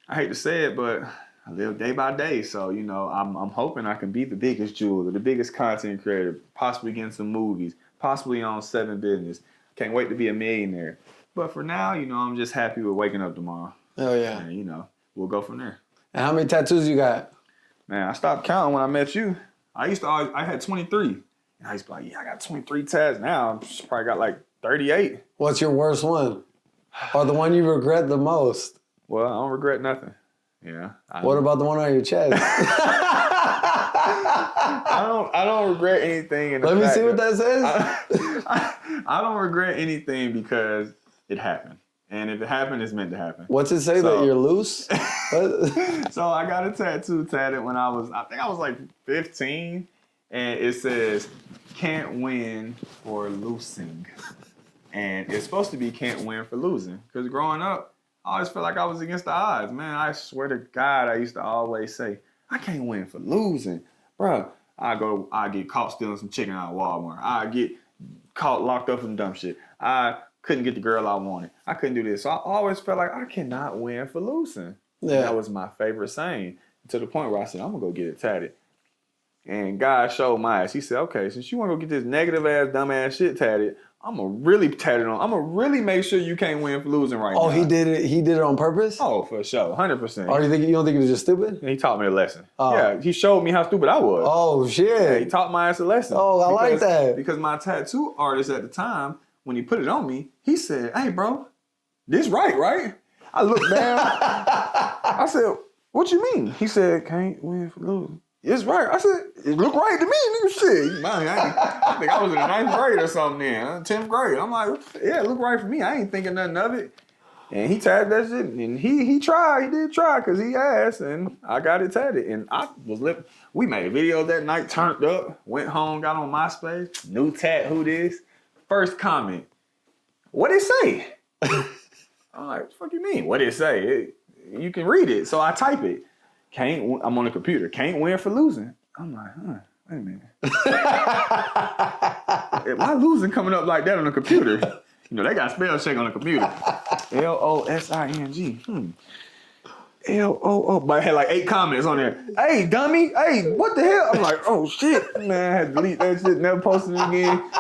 I hate to say it, but I live day by day. So, you know, I'm hoping I can be the biggest jeweler, the biggest content creator, possibly get in some movies, possibly own 7 business. Can't wait to be a millionaire. But for now, you know, I'm just happy with waking up tomorrow. Oh, yeah. And, you know, we'll go from there. And how many tattoos you got? Man, I stopped counting when I met you. I had 23. And I used to be like, yeah, I got 23 tats. Now I probably got like 38. What's your worst one? Or the one you regret the most? Well, I don't regret nothing. Yeah. What about the one on your chest? I don't regret anything. Let me see what that says. I don't regret anything because it happened. And if it happened, it's meant to happen. What's it say that you're loose? So I got a tattoo tatted when I was like 15. And it says, can't win for losing. And it's supposed to be can't win for losing. Because growing up, I always felt like I was against the odds. Man, I swear to God, I used to always say, I can't win for losing. Bro, I get caught stealing some chicken out of Walmart. I get caught locked up in dumb shit. I couldn't get the girl I wanted. I couldn't do this. So I always felt like I cannot win for losing. Yeah. And that was my favorite saying. To the point where I said, I'm going to go get it tatted. And God showed my ass. He said, okay, since you want to go get this negative ass, dumb ass shit tatted, I'm going to really tat it on. I'm going to really make sure you can't win for losing right now. Oh, he did it. He did it on purpose? Oh, for sure. 100%. Or you don't think he was just stupid? He taught me a lesson. Oh. Yeah, he showed me how stupid I was. Oh, shit. Yeah, he taught my ass a lesson. Oh, I like that. Because my tattoo artist at the time, when he put it on me, he said, hey, bro, this right? I looked down. I said, what you mean? He said, can't win for losing. It's right. I said, it look right to me, nigga. Shit. I think I was in the 9th grade or something then, 10th grade. I'm like, yeah, it look right for me. I ain't thinking nothing of it. And he tatted that shit, and he tried. He did try, because he asked, and I got it tatted. And I was we made a video that night, turned up, went home, got on MySpace, new tat, who this? First comment, what it say? I'm like, what the fuck you mean? What it say? You can read it. So I type it. I'm on the computer. Can't win for losing. I'm like, wait a minute. Why losing coming up like that on the computer? You know, they got spell check on the computer. LOSING. But I had like 8 comments on there. Hey, dummy. Hey, what the hell? I'm like, oh shit, man. I had to delete that shit. Never posted it again.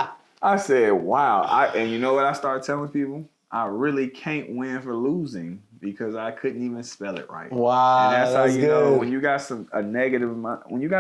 I said, wow. And you know what I started telling people? I really can't win for losing because I couldn't even spell it right. Wow, and that's how you good. know when you got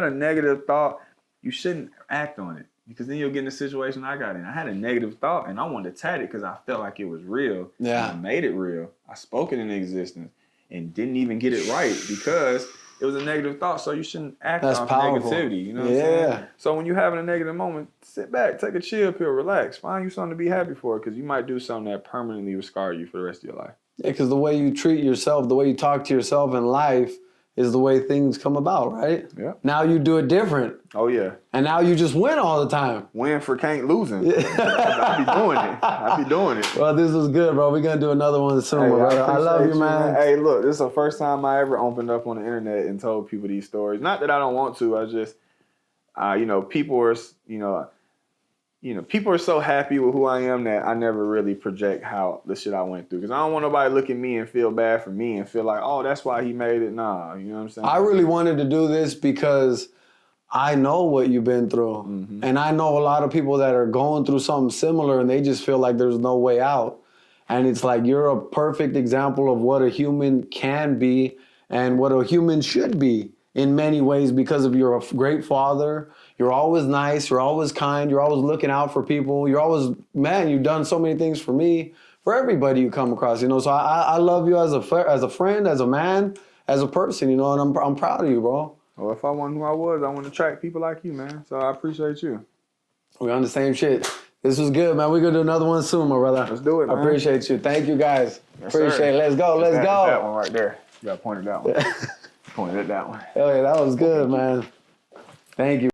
a negative thought, you shouldn't act on it because then you'll get in the situation I got in. I had a negative thought and I wanted to tat it because I felt like it was real. Yeah, and I made it real. I spoke it into existence and didn't even get it right because it was a negative thought. So you shouldn't act on negativity. You know what I'm saying? So when you're having a negative moment, sit back, take a chill pill, relax, find you something to be happy for because you might do something that permanently will scar you for the rest of your life. Yeah, because the way you treat yourself, the way you talk to yourself in life is the way things come about, right? Yeah. Now you do it different. Oh, yeah. And now you just win all the time. Win for can't losing. I be doing it. Well, this was good, bro. We're going to do another one soon, brother. I love you, man. Hey, look, this is the first time I ever opened up on the internet and told people these stories. Not that I don't want to. I just, people are so happy with who I am that I never really project how the shit I went through. Because I don't want nobody to look at me and feel bad for me and feel like, oh, that's why he made it. Nah, you know what I'm saying? I really wanted to do this because I know what you've been through. Mm-hmm. And I know a lot of people that are going through something similar and they just feel like there's no way out. And it's like you're a perfect example of what a human can be and what a human should be in many ways because of you're a great father. You're always nice. You're always kind. You're always looking out for people. You're always, man, you've done so many things for me, for everybody you come across, you know. So I love you as a friend, as a man, as a person, you know, and I'm proud of you, bro. Well, if I wasn't who I was, I want to attract people like you, man. So I appreciate you. We're on the same shit. This was good, man. We're going to do another one soon, my brother. Let's do it, man. I appreciate you. Thank you, guys. Yes, appreciate it. Let's go. Let's go. That one right there. You got to point at that one. Pointed at that one. Hell yeah, that was good, man. Thank you.